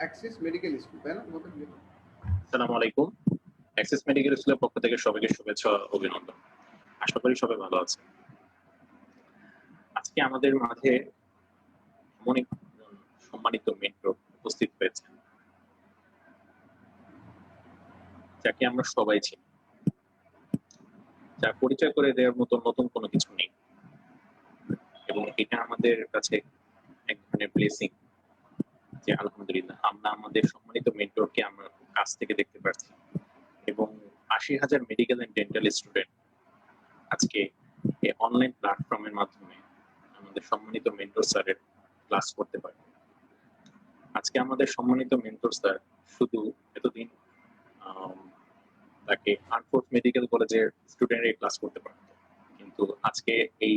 Axis medical school, তাই না? আসসালামু আলাইকুম। অ্যাক্সিস মেডিকেল স্কুলের পক্ষ থেকে সবাইকে শুভেচ্ছা ও অভিনন্দন। আশা করি সবাই ভালো আছেন। আজকে আমাদের মাঝে এমন একজন সম্মানিত মেন্টর উপস্থিত হয়েছেন, যাকে আমরা সবাই চিনি, যার পরিচয় করে দেওয়ার মতো নতুন কোনো কিছু নেই, এবং এটা আমাদের কাছে এক ধরনের ব্লেসিং যে আলহামদুলিল্লাহ আমরা আমাদের সম্মানিত মেন্টরকে আমরা কাছ থেকে দেখতে পাচ্ছি, এবং ৮০,০০০ মেডিকেল এন্ড ডেন্টাল স্টুডেন্ট আজকে এই অনলাইন প্ল্যাটফর্মের মাধ্যমে আমাদের সম্মানিত মেন্টর স্যারের ক্লাস করতে পারে। আজকে আমাদের সম্মানিত মেন্টর স্যার শুধু এতদিন তাকে আর্মফোর্স মেডিকেল কলেজের স্টুডেন্টের ক্লাস করতে পারত, কিন্তু আজকে এই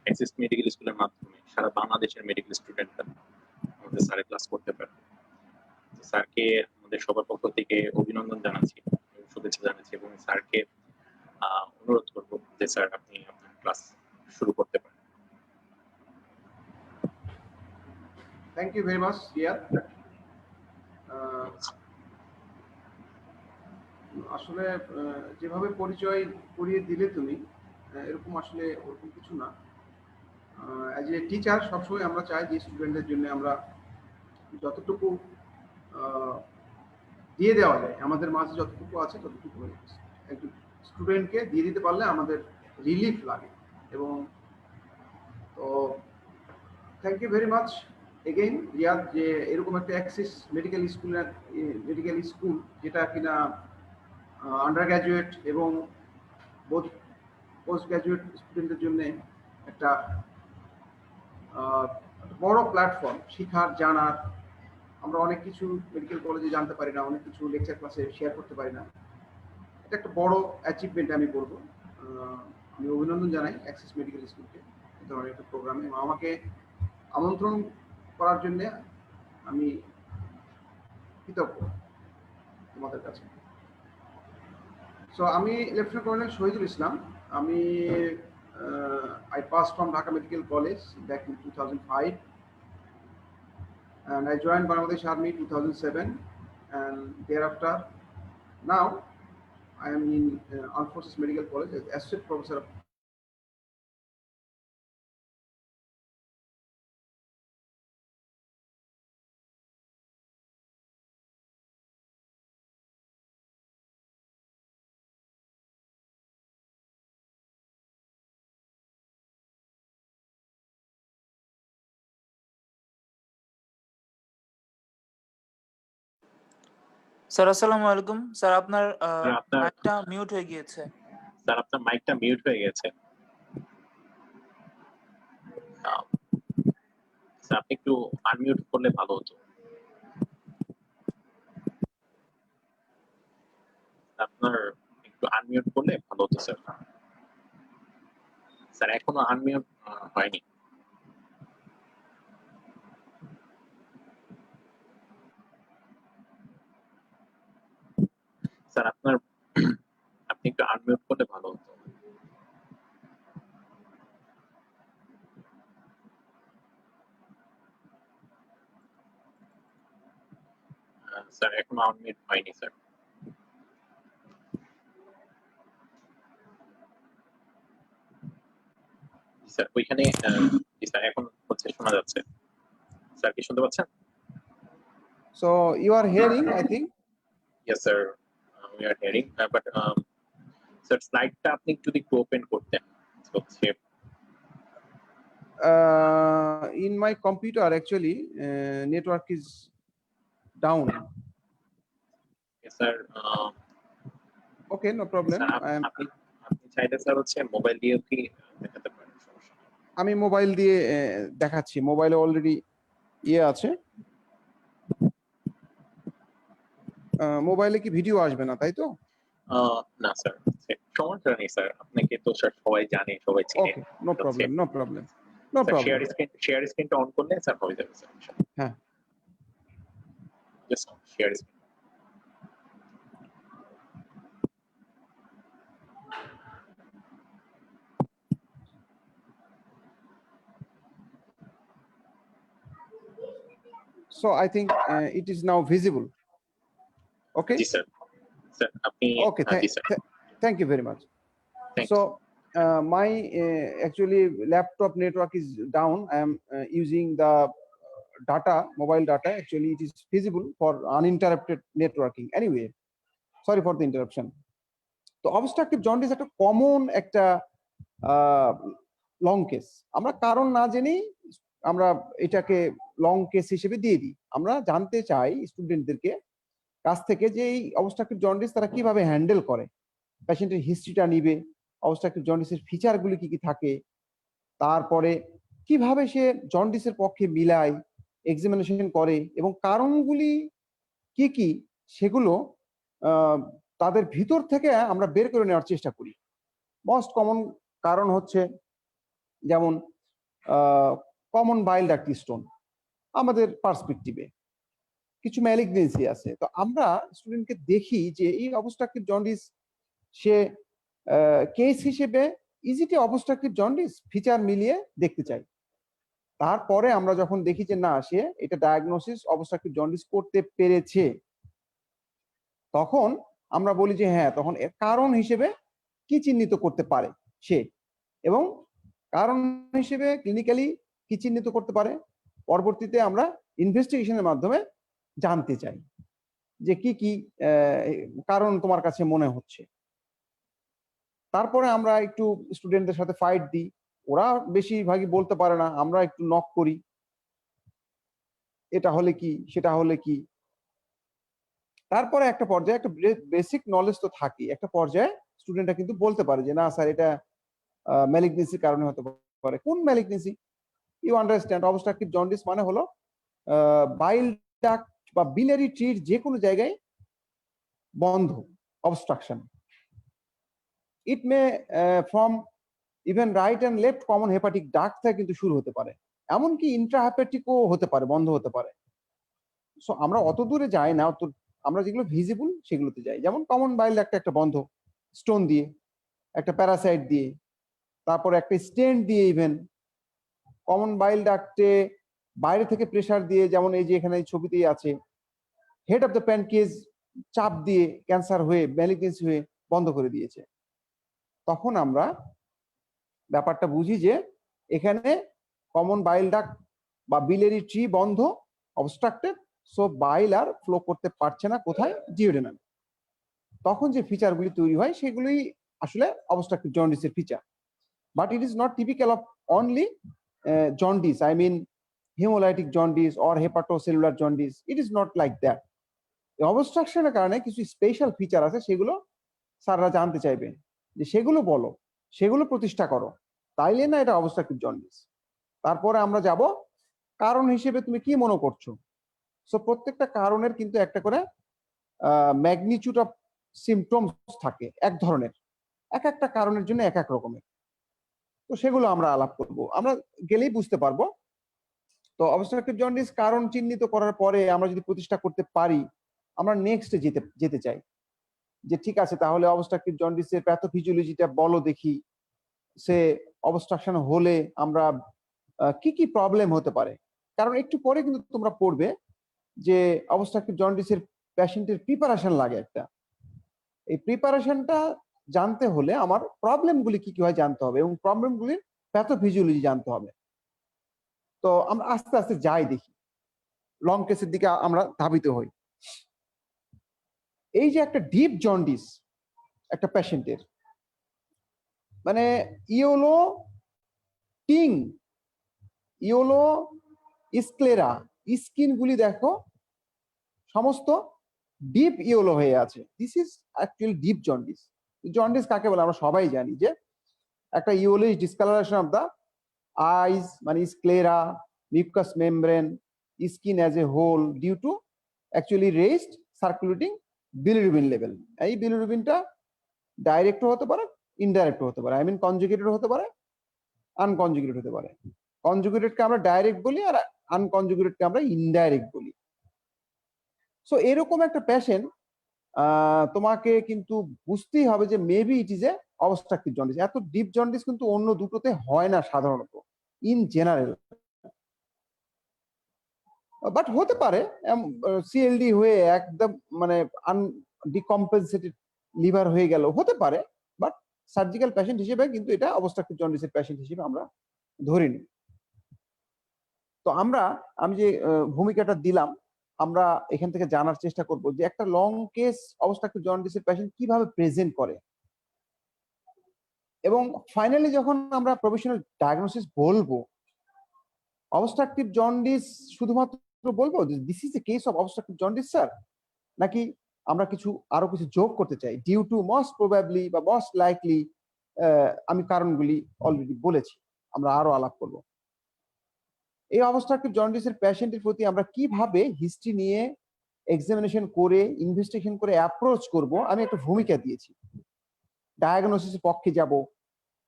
অ্যাক্সিস মেডিকেল স্কুলের মাধ্যমে সারা বাংলাদেশের মেডিকেল স্টুডেন্টরা আমাদের স্যারের ক্লাস করতে পারে। স্যারকে আমাদের সবার পক্ষ থেকে অভিনন্দন জানাচ্ছি, শুভেচ্ছা জানাচ্ছি, এবং স্যারকে অনুরোধ করব যে স্যার আপনি আপনার ক্লাস শুরু করতে পারেন। Thank you very much Riyad. আসলে যেভাবে পরিচয় করিয়ে দিলে তুমি, এরকম আসলে ওরকম কিছু না। অ্যাজ এ টিচার সবসময় আমরা চাই যে স্টুডেন্টদের জন্য আমরা যতটুকু দিয়ে দেওয়া যায়, আমাদের মাঝে যতটুকু আছে ততটুকু একটু স্টুডেন্টকে দিয়ে দিতে পারলে আমাদের রিলিফ লাগে। এবং তো thank you very much again Riyad, যে এরকম একটা অ্যাক্সিস মেডিকেল স্কুল যেটা কিনা আন্ডার গ্র্যাজুয়েট এবং পোস্ট গ্র্যাজুয়েট স্টুডেন্টদের জন্য একটা বড় প্ল্যাটফর্ম শিখার, জানার। আমরা অনেক কিছু মেডিকেল কলেজে জানতে পারি না, অনেক কিছু লেকচার ক্লাসে শেয়ার করতে পারি না। এটা একটা বড় অ্যাচিভমেন্ট আমি বলবো। আমি অভিনন্দন জানাই অ্যাক্সিস মেডিকেল স্কুলকে এই ধরনের একটা প্রোগ্রামে আমাকে আমন্ত্রণ করার জন্য আমি কৃতজ্ঞ তোমাদের কাছে। সো আমি লেফটেন্যান্ট কর্নেল শহীদুল ইসলাম। আমি I passed from Dhaka Medical College back in 2005 and I joined Bangladesh Army 2007, and thereafter now I am in Armed Forces Medical College as Associate Professor of sir আসসালামু আলাইকুম। Sir আপনার মাইকটা mute হয়ে গিয়েছে। Sir আপনার মাইকটা mute হয়ে গেছে। স্যার আপনি একটু আনমিউট করলে ভালো হতো। আপনার একটু আনমিউট করলে ভালো হতো স্যার। স্যার এখনো আনমিউট হয়নি। স্যার আপনি একটু আনমিউট করলে ভালো হতো। স্যার এখনো আনমিউট হয়নি স্যার। স্যার ওইখানে স্যার এখন হচ্ছে শোনা যাচ্ছে। স্যার কি শুনতে পাচ্ছেন? So you are hearing, I think? Yes sir, we are hearing, but sir স্লাইডটা আপনি যদি একটু ওপেন করতেন হচ্ছে। In my computer actually network is down. Yes sir. Okay, no problem. আপনি চাইলে স্যার হচ্ছে মোবাইল দিয়ে কি দেখাতে পারেন, সমস্যা নেই। আমি মোবাইল দিয়ে দেখাচ্ছি। মোবাইলে অলরেডি আছে। মোবাইলে কি ভিডিও আসবে না, তাই তো? না স্যার, সমস্যা নেই স্যার, আপনাকে তো স্যার সবাই জানে, সবাই চিনে। Okay, no problem, no problem, no problem. Share স্ক্রিনটা অন করলে স্যার হয়ে যাবে স্যার। হ্যাঁ, just share screen. So I think it is now visible. Okay. জি স্যার স্যার আপনি Okay. জি sir Thank you very much. Thank So my actually laptop network is down. I am using the data, mobile data. Actually, it is feasible for uninterrupted networking. Anyway, sorry for the interruption. তো obstructive jaundice একটা common একটা long case. আমরা কারণ না জেনেই আমরা এটাকে long case হিসেবে দিয়ে দিই। আমরা জানতে চাই স্টুডেন্টদেরকে কাছ থেকে যে এই অবস্ট্রাকটিভ জন্ডিস তারা কিভাবে হ্যান্ডেল করে, পেশেন্টের হিস্ট্রিটা নিবে, অবস্ট্রাকটিভ জন্ডিসের ফিচারগুলি কি কি থাকে, তারপরে কিভাবে সে জন্ডিসের পক্ষে মিলায়, এক্সামিনেশন করে এবং কারণগুলি কি কি সেগুলো তাদের ভিতর থেকে আমরা বের করে নেওয়ার চেষ্টা করি। মোস্ট কমন কারণ হচ্ছে যেমন কমন বাইল ডাক্ট স্টোন, আমাদের পার্সপেক্টিভে কিছু ম্যালিগনেন্সি আছে। তো আমরা স্টুডেন্টকে দেখি যে এই অবস্ট্রাকটিভ জন্ডিস সে কেস হিসেবে ইজিটি অবস্ট্রাকটিভ জন্ডিস ফিচার মিলিয়ে দেখতে চাই। তারপরে আমরা যখন দেখি যে না সে এটা ডায়াগনোসিস অবস্ট্রাকটিভ জন্ডিস করতে পেরেছে, তখন আমরা বলি যে হ্যাঁ, তখন এর কারণ হিসেবে কি চিহ্নিত করতে পারে সে, এবং কারণ হিসেবে ক্লিনিক্যালি কি চিহ্নিত করতে পারে পরবর্তীতে আমরা ইনভেস্টিগেশনের মাধ্যমে জানতে চাই যে কি কি কারণ তোমার কাছে মনে হচ্ছে। তারপরে আমরা একটু স্টুডেন্টদের সাথে ফাইট দিই, ওরা বেশিরভাগই বলতে পারে না, আমরা একটু নক করি, এটা হলে কি সেটা হলে কি। তারপরে একটা পর্যায়ে একটা বেসিক নলেজ তো থাকি, একটা পর্যায়ে স্টুডেন্টরা কিন্তু বলতে পারে যে না স্যার এটা ম্যালিগনেন্সির কারণে হতে পারে। কোন malignancy? You understand obstructive jaundice মানে হলো বাইল ডাক্ট বা বিলিয়ারি ট্রির যে কোনো জায়গায় বন্ধ, obstruction. It May from even right and left common hepatic duct থেকে কিন্তু শুরু হতে পারে, এমনকি ইন্ট্রাহেপাটিকও হতে পারে, বন্ধ হতে পারে। সো আমরা অত দূরে যাই না, আমরা যেগুলো ভিজিবল সেগুলোতে যাই। যেমন কমন বাইল ডাক্ট একটা বন্ধ স্টোন দিয়ে, একটা প্যারাসাইট দিয়ে, তারপরে একটা স্টেন্ট দিয়ে, ইভেন কমন বাইল ডাক্টে বাইরে থেকে প্রেসার দিয়ে, যেমন এই যে এখানে এই ছবিতেই আছে, হেড অফ দ্য প্যানক্রিয়াস চাপ দিয়ে ক্যান্সার হয়ে ম্যালিগনেন্সি হয়ে বন্ধ করে দিয়েছে। তখন আমরা ব্যাপারটা বুঝি যে এখানে কমন বাইল ডাক্ট বা বিলিয়ারি ট্রি বন্ধ, অবস্ট্রাক্টেড, সো বাইল আর ফ্লো করতে পারছে না কোথায়, ডিওডেনামে। তখন যে ফিচারগুলি তৈরি হয় সেগুলোই আসলে অবস্ট্রাকটিভ জন্ডিসের feature. But it is not typical of only jaundice, I mean haemolytic jaundice or hepatocellular jaundice, it is not like that. অবস্ট্রাকশনের কারণে কিছু স্পেশাল ফিচার আছে, সেগুলো স্যাররা জানতে চাইবে যে সেগুলো বলো, সেগুলো প্রতিষ্ঠা করো, তাইলে না এটা অবস্ট্রাকটিভ জন্ডিস। তারপরে আমরা যাব কারণ হিসেবে তুমি কি মনে করছো। সো প্রত্যেকটা কারণের কিন্তু একটা করে ম্যাগনিটিউড অফ সিমটমস থাকে এক ধরনের, এক একটা কারণের জন্য এক এক রকমের। তো সেগুলো আমরা আলাপ করব, আমরা গেলেই বুঝতে পারবো। তো অবস্ট্রাকটিভ জন্ডিস কারণ চিহ্নিত করার পরে আমরা যদি প্রতিষ্ঠা করতে পারি, আমরা নেক্সটে যেতে চাই যে ঠিক আছে তাহলে অবস্ট্রাকটিভ জন্ডিসের প্যাথোফিজিওলজিটা বলো দেখি, সে অবস্ট্রাকশন হলে আমরা কি কি প্রবলেম হতে পারে। কারণ একটু পরে কিন্তু তোমরা পড়বে যে অবস্ট্রাকটিভ জন্ডিসের পেশেন্টের প্রিপারেশন লাগে একটা, এই প্রিপারেশনটা জানতে হলে আমার প্রবলেমগুলি কি কি হয় জানতে হবে এবং প্রবলেমগুলির প্যাথোফিজিওলজি জানতে হবে। তো আমরা আস্তে আস্তে যাই দেখি, লং কেসের দিকে আমরা ধাবিত হই। এই যে একটা ডিপ জন্ডিস একটা পেশেন্টের, মানে ইয়োলো টিং, ইয়োলো স্ক্লেরা, স্কিন গুলি দেখো সমস্ত ডিপ ইয়োলো হয়ে আছে। This is actually deep jaundice. Jaundice কাকে বলে আমরা সবাই জানি যে একটা yellowish discolouration of the eyes, মানে sclera, mucous membrane, skin as a whole due to actually raised circulating bilirubin level. এই বিলিরুবিনটা ডাইরেক্টও হতে পারে, ইনডাইরেক্টও হতে পারে, আই মিন কনজুগেটেড হতে পারে, আনকনজুগেটেড হতে পারে। কনজুগেটেডকে আমরা ডাইরেক্ট বলি আর আনকনজুগেটেডকে আমরা ইনডাইরেক্ট বলি। সো এরকম একটা পেশেন্ট তোমাকে কিন্তু বুঝতেই হবে যে maybe it is A obstructive jaundice. এত ডিপ জন্ডিস কিন্তু অন্য দুটোতে হয় না সাধারণত, ইন জেনারেল। বাট হতে পারে সিএলডি হয়ে একদম মানে আনডিকম্পেনসেটেড লিভার হয়ে গেল, হতে পারে, বাট সার্জিক্যাল পেশেন্ট হিসেবে কিন্তু এটা অবস্ট্রাকটিভ জন্ডিসের পেশেন্ট হিসেবে আমরা ধরি নিই। তো আমি যে ভূমিকাটা দিলাম, আমরা এখান থেকে জানার চেষ্টা করব যে একটা লং কেস অবস্ট্রাকটিভ জন্ডিসের পেশেন্ট কিভাবে প্রেজেন্ট করে, এবং ফাইনালি যখন আমরা প্রফেশনাল ডায়াগনোসিস বলবো অবস্ট্রাকটিভ জন্ডিস, শুধুমাত্র বলবো this is a case of obstructive jaundice sir, নাকি আমরা আরো কিছু যোগ করতে চাই ডিউ টু মোস্ট প্রবাবলি বা মোস্ট লাইকলি, আমি কারণগুলি অলরেডি বলেছি, আমরা আরো আলাপ করব। এই অবস্ট্রাকটিভ জন্ডিসের পেশেন্টের প্রতি আমরা কিভাবে হিস্ট্রি নিয়ে এক্সামিনেশন করে ইনভেস্টিগেশন করে অ্যাপ্রোচ করব, আমি একটা ভূমিকা দিয়েছি। ডায়াগনোসিসের পক্ষে যাব,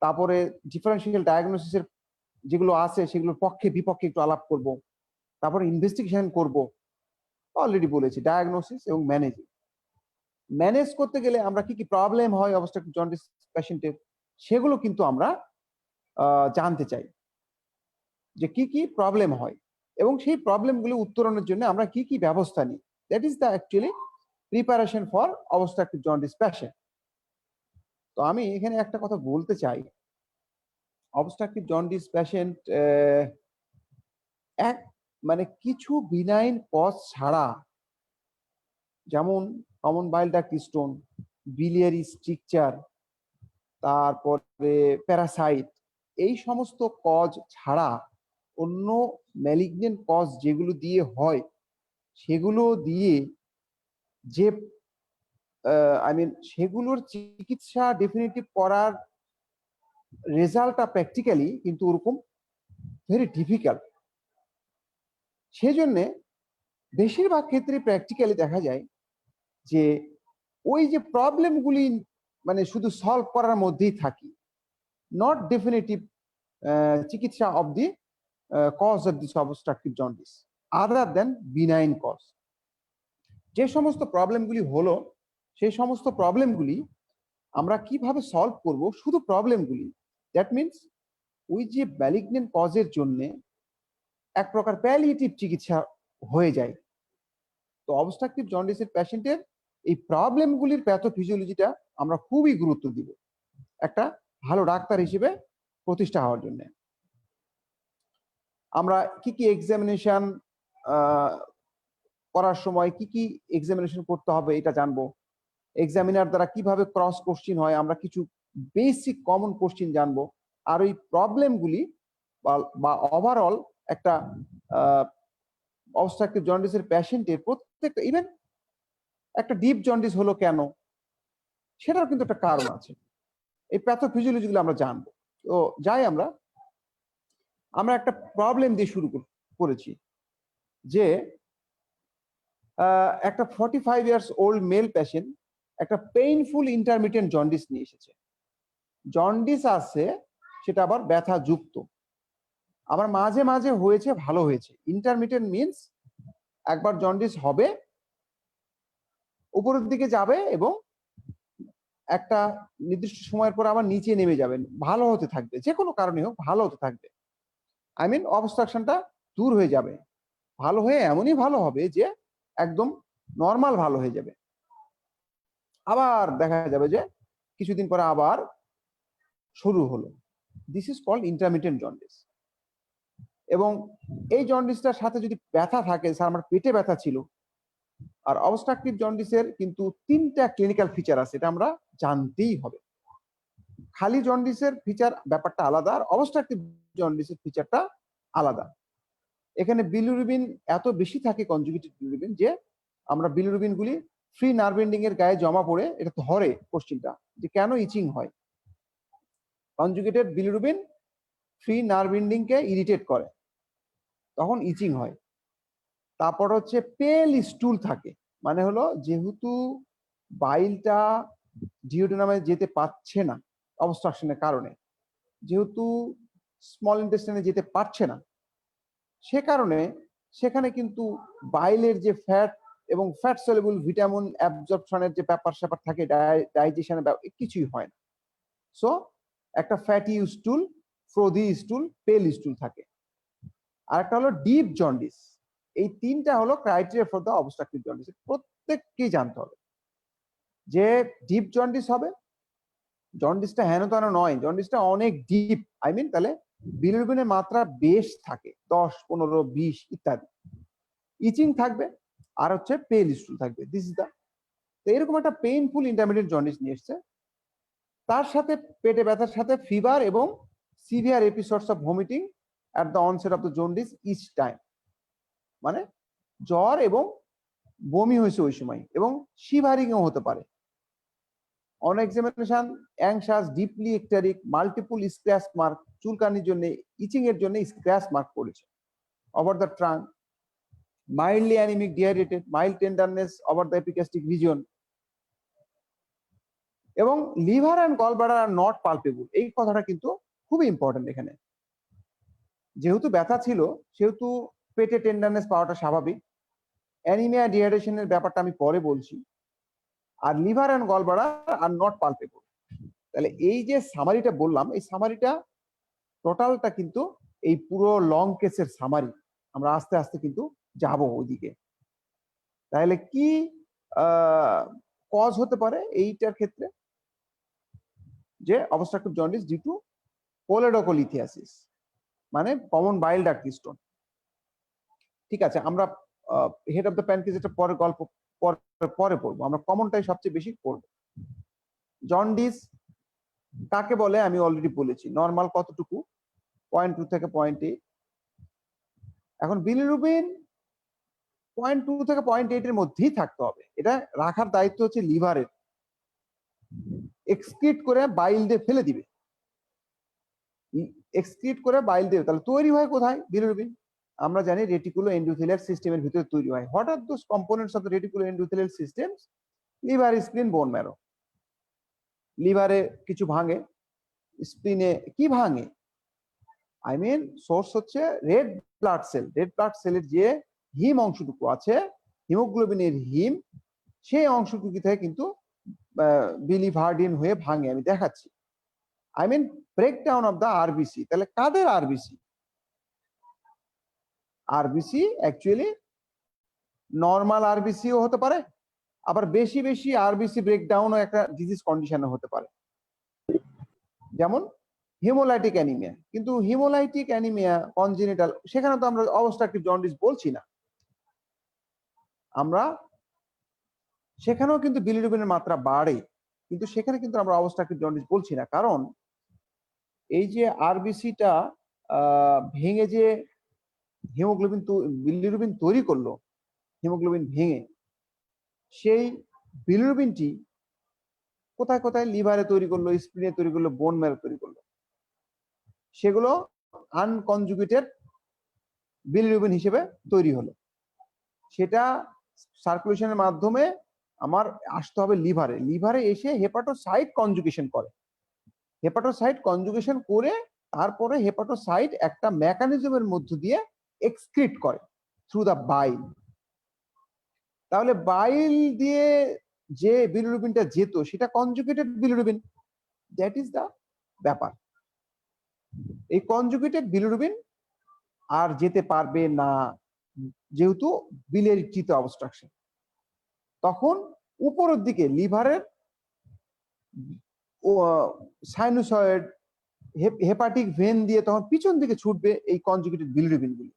তারপরে ডিফারেন্সিয়াল ডায়াগনোসিসের যেগুলো আছে সেগুলোর পক্ষে বিপক্ষে একটু আলাপ করব, তারপরে ইনভেস্টিগেশন করব। অলরেডি বলেছি ডায়াগনোসিস এবং ম্যানেজ করতে গেলে আমরা কি কি প্রবলেম হয় অবস্ট্রাকটিভ জন্ডিস পেশেন্টের, সেগুলো কিন্তু আমরা জানতে চাই যে কি কি প্রবলেম হয় এবং সেই প্রবলেমগুলো উত্তরণের জন্য আমরা কি কি ব্যবস্থা নিই। That is the actually preparation for obstructive jaundice patient. তো আমি এখানে একটা কথা বলতে চাই, অবস্ট্রাকটিভ জন্ডিস পেশেন্ট মানে কিছু বিনাইন কজ ছাড়া, যেমন common bile duct stone, biliary stricture, তারপরে প্যারাসাইট, এই সমস্ত কজ ছাড়া অন্য ম্যালিগনেন্ট কজ যেগুলো দিয়ে হয় সেগুলো দিয়ে যে সেগুলোর চিকিৎসা ডেফিনিটিভ করার রেজাল্টটা প্র্যাকটিক্যালি কিন্তু ওরকম ভেরি ডিফিকাল্ট। সেজন্য বেশিরভাগ ক্ষেত্রে প্র্যাকটিক্যালি দেখা যায় যে ওই যে প্রবলেমগুলি মানে শুধু সলভ করার মধ্যেই থাকি, নট ডেফিনেটিভ চিকিৎসা of the cause of this obstructive jaundice other than benign cause. যে সমস্ত প্রবলেমগুলি হলো সেই সমস্ত প্রবলেমগুলি আমরা কিভাবে সলভ করব, শুধু প্রবলেমগুলি, দ্যাট মিনস ওই যে ম্যালিগনেন্ট কজের জন্য এক প্রকার প্যালিয়েটিভ চিকিৎসা হয়ে যায়। তো অবস্ট্রাকটিভ জন্ডিসের পেশেন্টের এই প্রবলেমগুলির প্যাথোফিজিওলজিটা আমরা খুবই গুরুত্ব দিব একটা ভালো ডাক্তার হিসেবে প্রতিষ্ঠা হওয়ার জন্য। আমরা কি কি এক্সামিনেশন করার সময় কি কি এক্সামিনেশন করতে হবে এটা জানবো, এক্সামিনার দ্বারা কিভাবে ক্রস কোশ্চিন হয় আমরা কিছু বেসিক কমন কোশ্চিন জানবো, আর ওই প্রবলেমগুলি বা ওভারঅল একটা অবস্ট্রাকটিভ জন্ডিসের পেশেন্টের প্রত্যেকটা, ইভেন একটা ডিপ জন্ডিস হলো কেন সেটার কিন্তু একটা কারণ আছে, এই প্যাথোফিজিওলজি গুলো আমরা জানবো। তো যাই আমরা একটা প্রবলেম দিয়ে শুরু করেছি যে একটা 45 ইয়ার্স ওল্ড মেল পেশেন্ট একটা পেইনফুল ইন্টারমিটেন্ট জন্ডিস নিয়ে এসেছে। জন্ডিস আছে সেটা আবার ব্যথা যুক্ত, আবার মাঝে মাঝে হয়েছে ভালো হয়েছে। ইন্টারমিটেন্ট মিন্স একবার জন্ডিস হবে, উপরের দিকে যাবে এবং একটা নির্দিষ্ট সময়ের পর আবার নিচে নেমে যাবেন, ভালো হতে থাকবে, যে কোনো কারণে হোক ভালো হতে থাকবে। অবস্ট্রাকশনটা দূর হয়ে যাবে, ভালো হয়ে এমনই ভালো হবে যে একদম নর্মাল ভালো হয়ে যাবে। আবার দেখা যাবে যে কিছুদিন পরে আবার শুরু হলো। This is called intermittent jaundice. এবং এই জন্ডিসটার সাথে যদি ব্যথা থাকে, স্যার আমার পেটে ব্যথা ছিল, আর অবস্ট্রাকটিভ জন্ডিসের কিন্তু 3টা ক্লিনিক্যাল ফিচার আছে, এটা আমরা জানতেই হবে। খালি জন্ডিসের ফিচার ব্যাপারটা আলাদা, আর অবস্ট্রাকটিভ জন্ডিসের ফিচারটা আলাদা। এখানে বিলিরুবিন এত বেশি থাকে, কনজুগেটেড বিলিরুবিন, যে আমরা বিলিরুবিন গুলি ফ্রি নার্ভ এন্ডিং এর গায়ে জমা পড়ে এটা ধরে কোশ্চিনটা যে কেন ইচিং হয়। Conjugated bilirubin free nerve ending কে ইরিটেট করে, তখন ইচিং হয়। তারপর হচ্ছে পেল স্টুল থাকে, মানে হলো যেহেতু বাইলটা ডিওডেনামে যেতে পারছে না অবস্ট্রাকশনের কারণে, যেহেতু স্মল ইন্টেস্টাইনে যেতে পারছে না, সে কারণে সেখানে কিন্তু বাইলের যে ফ্যাট এবং ফ্যাট সলিউবল ভিটামিন অ্যাবজর্পশনের যে ব্যাপার স্যাপার থাকে, ডাইজেশনের কিছুই হয় না। সো একটা ফ্যাটি স্টুল, ফ্রোদি স্টুল, পেল স্টুল থাকে। আর একটা হলো ডিপ জন্ডিস। এই তিনটা হলো criteria for the obstructive jaundice. প্রত্যেককেই জানতে হবে যে ডিপ জন্ডিস হবে, জন্ডিসটা হেন তেন নয়, জন্ডিসটা অনেক ডিপ, আই মিন তাহলে বিলিরুবিনের মাত্রা বেশ থাকে 10, 15, 20 ইত্যাদি। ইচিং থাকবে আর হচ্ছে পেল স্টুল থাকবে। দিস ইজ দা, তো এরকম একটা পেইনফুল ইন্টারমিডিয়েট জন্ডিস নিয়ে এসছে, তার সাথে পেটে ব্যথার সাথে ফিভার এবং severe episodes of vomiting at the onset of the jaundice each time, মানে জ্বর এবং বমি হয়েছে ওই সময়, এবং শিভারিংও হতে পারে। On examination anxious, deeply icteric, multiple scratch mark, চুলকানির জন্য, ইচিং এর জন্য স্ক্র্যাচ মার্ক পড়েছে over the trunk, mildly anaemic, dehydrated, mild tenderness over the epigastric region, এবং liver and gallbladder are not palpable. এই কথাটা কিন্তু খুবই ইম্পর্টেন্ট এখানে। যেহেতু ব্যথা ছিল সেহেতু পেটে টেন্ডারনেস পাওয়াটা স্বাভাবিক। অ্যানিমিয়া, ডিহাইড্রেশনের ব্যাপারটা আমি পরে বলছি। আর liver and gallbladder are not palpable. তাহলে এই যে সামারিটা বললাম, এই সামারিটা টোটালটা কিন্তু এই পুরো লং কেসের সামারি। আমরা আস্তে আস্তে কিন্তু যাব ওইদিকে। তাহলে কি কজ হতে পারে এইটার ক্ষেত্রে? যে অবস্ট্রাকটিভ জন্ডিস ডিউ টু কোলেডোকোলিথিয়াসিস, মানে কমন বাইল ডাক্ট স্টোন। ঠিক আছে, আমরা হেড অফ দ্য প্যানক্রিয়াস এটা পরে গল্প পরে পড়বো, আমরা কমনটাই সবচেয়ে বেশি পড়বো। জন্ডিস কাকে বলে আমি অলরেডি বলেছি। নর্মাল কতটুকু? 0.2 থেকে 0.8। এখন বিলিরুবিন 0.2 থেকে 0.8 এর মধ্যেই থাকতে হবে। এটা রাখার দায়িত্ব হচ্ছে লিভারের। এক্সক্রিট করে বাইল দিয়ে ফেলে দিবে, এক্সক্রিট করে বাইল দিয়ে। তাহলে তৈরি হয় কোথায় বিলিরুবিন? আমরা জানি রেটিকুলো এন্ডোথেলিয়াল সিস্টেমের ভিতরে তৈরি হয়। What are those components of the reticuloendothelial systems? Liver, spleen, bone marrow. লিভারে কিছু ভাঙে, স্প্লিনে কি ভাঙে? আই মিন সোর্স হচ্ছে red blood cell. Red blood সেলের যে হিম অংশটুকু আছে, হিমোগ্লোবিনের হিম, সেই অংশটুকু থেকে কিন্তু বিলিভার্ডিন হয়ে ভাঙে। আমি দেখাচ্ছি। I mean breakdown of the RBC. তাহলে কাদের আরবিসি? আরবিসি অ্যাকচুয়ালি নর্মাল আরবিসিও হতে পারে, আবার বেশি বেশি আরবিসি ব্রেকডাউনও একটা ডিজিজ কন্ডিশনে হতে পারে, যেমন হিমোলাইটিক অ্যানিমিয়া। কিন্তু হিমোলাইটিক অ্যানিমিয়া কনজেনিটাল, সেখানে তো আমরা অবস্ট্রাকটিভ জন্ডিস বলছি না। আমরা সেখানেও কিন্তু বিলিরুবিনের মাত্রা বাড়ে, কিন্তু সেখানে কিন্তু আমরা অবস্ট্রাকটিভ জন্ডিস বলছি না। কারণ এই যে আরবিসিটা ভেঙে যে হিমোগ্লোবিন বিলিরুবিন তৈরি করলো, হিমোগ্লোবিন ভেঙে, সেই বিলিরুবিনটি কোথায় কোথায় লিভারে তৈরি করলো, স্প্লিনে তৈরি করলো, বোন ম্যারো তৈরি করলো। সেগুলো আনকনজুগেটেড বিলিরুবিন হিসেবে তৈরি হলো। সেটা সার্কুলেশনের মাধ্যমে আমার আসতে হবে লিভারে। লিভারে এসে হেপাটোসাইট কনজুগেশন করে। হেপাটোসাইট কনজুগেশন করে তারপরে হেপাটোসাইট একটা মেকানিজমের মধ্য দিয়ে এক্সক্রিট করে থ্রু দা বাইল। তাহলে বাইল দিয়ে যে বিলিরুবিনটা যেত সেটা conjugated bilirubin. That is the ব্যাপার। এই কনজুগেটেড বিলিরুবিন আর যেতে পারবে না, যেহেতু বিলের চিতে অবস্ট্রাকশন। তখন উপরের দিকে লিভারের সাইনোসয়েড, হেপাটিক ভেন দিয়ে তখন পিছন দিকে ছুটবে এই কনজুগেটেড বিলিরুবিন গুলি।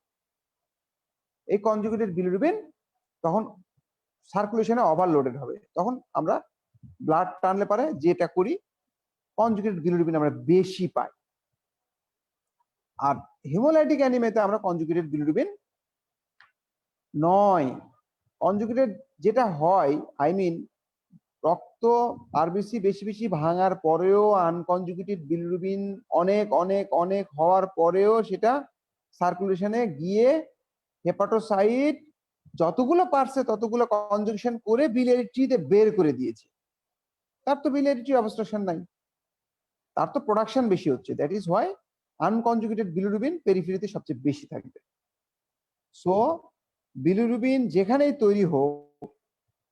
এই কনজুগেটেড বিলিরুবিন তখন সার্কুলেশনে ওভারলোডেড হবে। তখন আমরা ব্লাড টানলে পারে যেটা করি, কনজুগেটেড বিলিরুবিন আমরা বেশি পাই। আর হিমোলাইটিক অ্যানিমিয়াতে আমরা কনজুগেটেড বিলিরুবিন নয়। কনজুগেটেড যেটা হয়, আই মিন রক্ত আরবিসি বেশি বেশি ভাঙার পরেও আনকনজুগেটেড বিলিরুবিন অনেক অনেক অনেক হওয়ার পরেও সেটা সার্কুলেশনে গিয়ে হেপাটোসাইট যতগুলো পারছে ততগুলো কনজুগেশন করে বিলিয়ারি ট্রিতে বের করে দিয়েছে। তার তো বিলিয়ারি ট্রি অবস্ট্রাকশন নাই, তার তো প্রোডাকশন বেশি হচ্ছে। That is why unconjugated bilirubin পেরিফেরিতে সবচেয়ে বেশি থাকবে। সো বিলিরুবিন যেখানেই তৈরি হোক,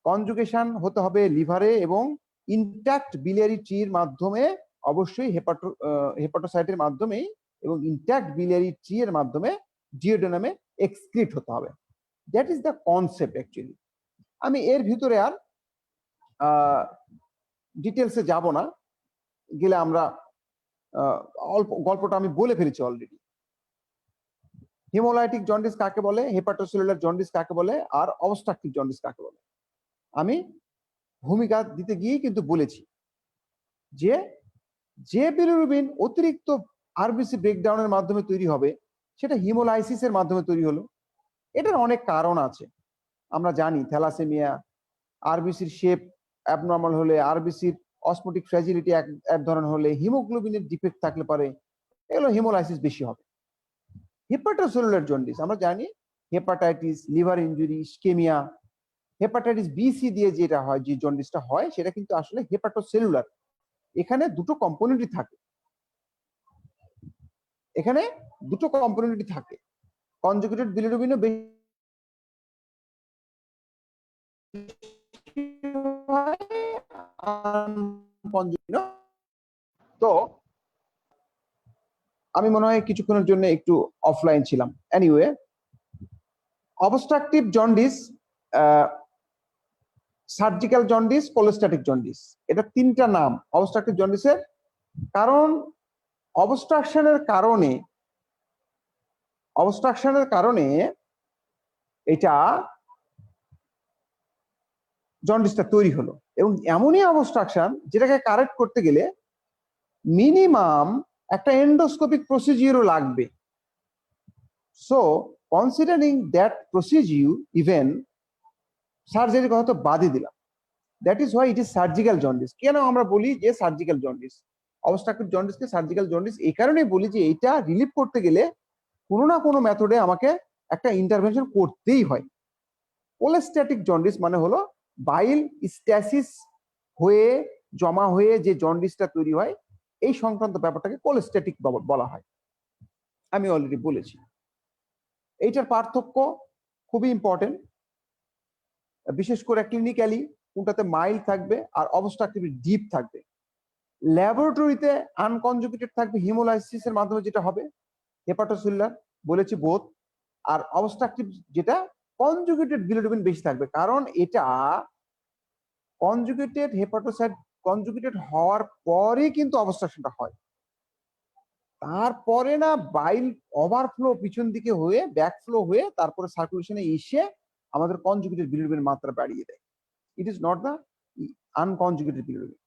কনজুগেশন হতে হবে লিভারে এবং ইনট্যাক্ট বিলিয়ারি ট্রির মাধ্যমে, অবশ্যই হেপাটোসাইটের মাধ্যমেই, এবং ইনট্যাক্ট বিলিয়ারি ট্রি এর মাধ্যমে ডিওডেনামে এক্সক্রিট হতে হবে। That is the concept actually. আমি এর ভিতরে আর ডিটেলসে যাব না, গেলে আমরা অল্প গল্পটা আমি বলে ফেলেছি অলরেডি। হিমোলাইটিক জন্ডিস কাকে বলে, হেপাটোসেলুলার জন্ডিস কাকে বলে, আর অবস্ট্রাকটিভ জন্ডিস কাকে বলে, আমি ভূমিকা দিতে গিয়েই কিন্তু বলেছি যে যে বিলিরুবিন অতিরিক্ত আরবিসি ব্রেকডাউনের মাধ্যমে তৈরি হবে সেটা হিমোলাইসিসের মাধ্যমে তৈরি হলো। এটার অনেক কারণ আছে। আমরা জানি থ্যালাসেমিয়া, আরবিসির শেপ অ্যাবনর্মাল হলে, আরবিসির অসমোটিক ফ্র্যাজিলিটি এক ধরনের হলে, হিমোগ্লোবিনের ডিফেক্ট থাকলে পারে, এগুলো হিমোলাইসিস বেশি হবে। হেপাটোসেলুলার জন্ডিস আমরা জানি hepatitis, liver injury, ischaemia, hepatitis B C দিয়ে যেটা হয়, যে জন্ডিসটা হয় সেটা কিন্তু আসলে হেপাটোসেলুলার। এখানে দুটো কম্পোনেন্টই থাকে, এখানে দুটো কম্পোনেন্টই থাকে। কনজুগেটেড বিলিরুবিনও তো আমি মনে হয় কিছুক্ষণের জন্য একটু অফলাইন ছিলাম। Anyway, obstructive jaundice, surgical jaundice, cholestatic jaundice, এটা তিনটা নাম অবস্ট্রাকটিভ জন্ডিসের। কারণ অবস্ট্রাকশনের কারণে এটা জন্ডিসটা তৈরি হলো, এবং এমনই অবস্ট্রাকশন যেটাকে কারেক্ট করতে গেলে মিনিমাম একটা এন্ডোস্কোপিক প্রসিজিওরও লাগবে। So considering that procedure, even সার্জারির কথা তো বাদই দিলাম, that is why it is surgical jaundice. কেন আমরা বলি যে সার্জিক্যাল জন্ডিস, অবস্ট্রাকটিভ জন্ডিসকে সার্জিক্যাল জন্ডিস এই কারণেই বলি যে এটা রিলিভ করতে গেলে কোনো না কোনো মেথডে আমাকে একটা ইন্টারভেনশন করতেই হয়। কোলোস্ট্যাটিক জন্ডিস মানে হলো বাইল স্ট্যাসিস হয়ে জমা হয়ে যে জন্ডিসটা তৈরি হয়, এই সংক্রান্ত ব্যাপারটাকে কোলোস্ট্যাটিক বলা হয়। আমি অলরেডি বলেছি এইটার পার্থক্য খুবই ইম্পর্টেন্ট, বিশেষ করে ক্লিনিক্যালি কোনটাতে মাইল্ড থাকবে আর অবস্ট্রাকটিভ ডিপ থাকবে। ল্যাবরেটরিতে আনকনজুগেটেড থাকবে হিমোলাইসিসের মাধ্যমে যেটা হবে, হেপাটোসেলুলার বলেছি বোথ, আর অবস্ট্রাকটিভ যেটা কনজুগেটেড বিলিরুবিন বেশি থাকবে, কারণ এটা কনজুগেটেড হেপাটোসাইট কনজুগেটেড হওয়ার পরে কিন্তু অবস্ট্রাকশনটা হয়। তারপরে না বাইল ওভারফ্লো পিছন দিকে হয়ে ব্যাকফ্লো হয়ে তারপরে সার্কুলেশনে এসে আমাদের কনজুগেটেড বিলিরুবিনের মাত্রা বাড়িয়ে দেয়। ইট is not the unconjugated bilirubin.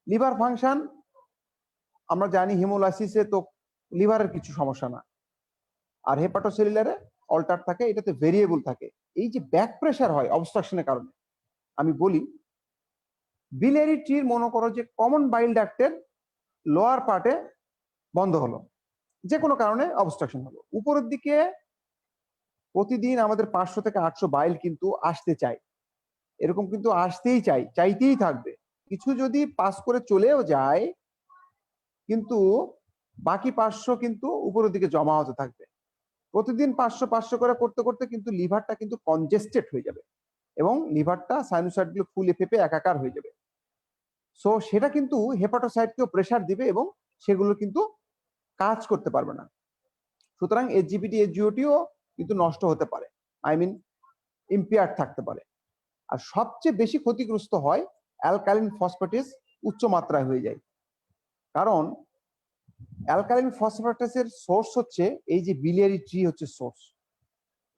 Liver function আমরা জানি হিমোলাইসিসে তো লিভারের কিছু সমস্যা না, আর হেপাটোসেলুলারে অল্টার থাকে, এটাতে ভেরিয়েবল থাকে। এই যে ব্যাক প্রেশার হয় অবস্ট্রাকশনের কারণে, আমি বলি বিলিয়ারি ট্রির মনে করো যে কমন বাইল ডাক্টের লোয়ার পার্টে বন্ধ হলো, যে কোনো কারণে অবস্ট্রাকশন হলো, উপরের দিকে প্রতিদিন আমাদের 500 থেকে 800 বাইল কিন্তু আসতে চাই, এরকম কিন্তু আসতেই চাইতেই থাকবে। কিছু যদি পাস করে চলেও যায় কিন্তু বাকি 500 কিন্তু উপরের দিকে জমা হতে থাকবে। প্রতিদিন 500 করে করতে করতে কিন্তু লিভারটা কিন্তু কনজেস্টেড হয়ে যাবে এবং লিভারটা সাইনোসাইড গুলো ফুলে ফেপে একাকার হয়ে যাবে। সো সেটা কিন্তু হেপাটোসাইটকেও প্রেসার দিবে এবং সেগুলো কিন্তু কাজ করতে পারবে না। সুতরাং এইচজিপিটি এইচজিওটিও কিন্তু নষ্ট হতে পারে, আই মিন ইম্পেয়ার্ড থাকতে পারে। আর সবচেয়ে বেশি ক্ষতিগ্রস্ত হয় অ্যালকালিন ফসফেটেস উচ্চ মাত্রায় হয়ে যায়, কারণ অ্যালকালিন ফসফেটেসের সোর্স হচ্ছে এই যে বিলিয়ারি ট্রি হচ্ছে সোর্স।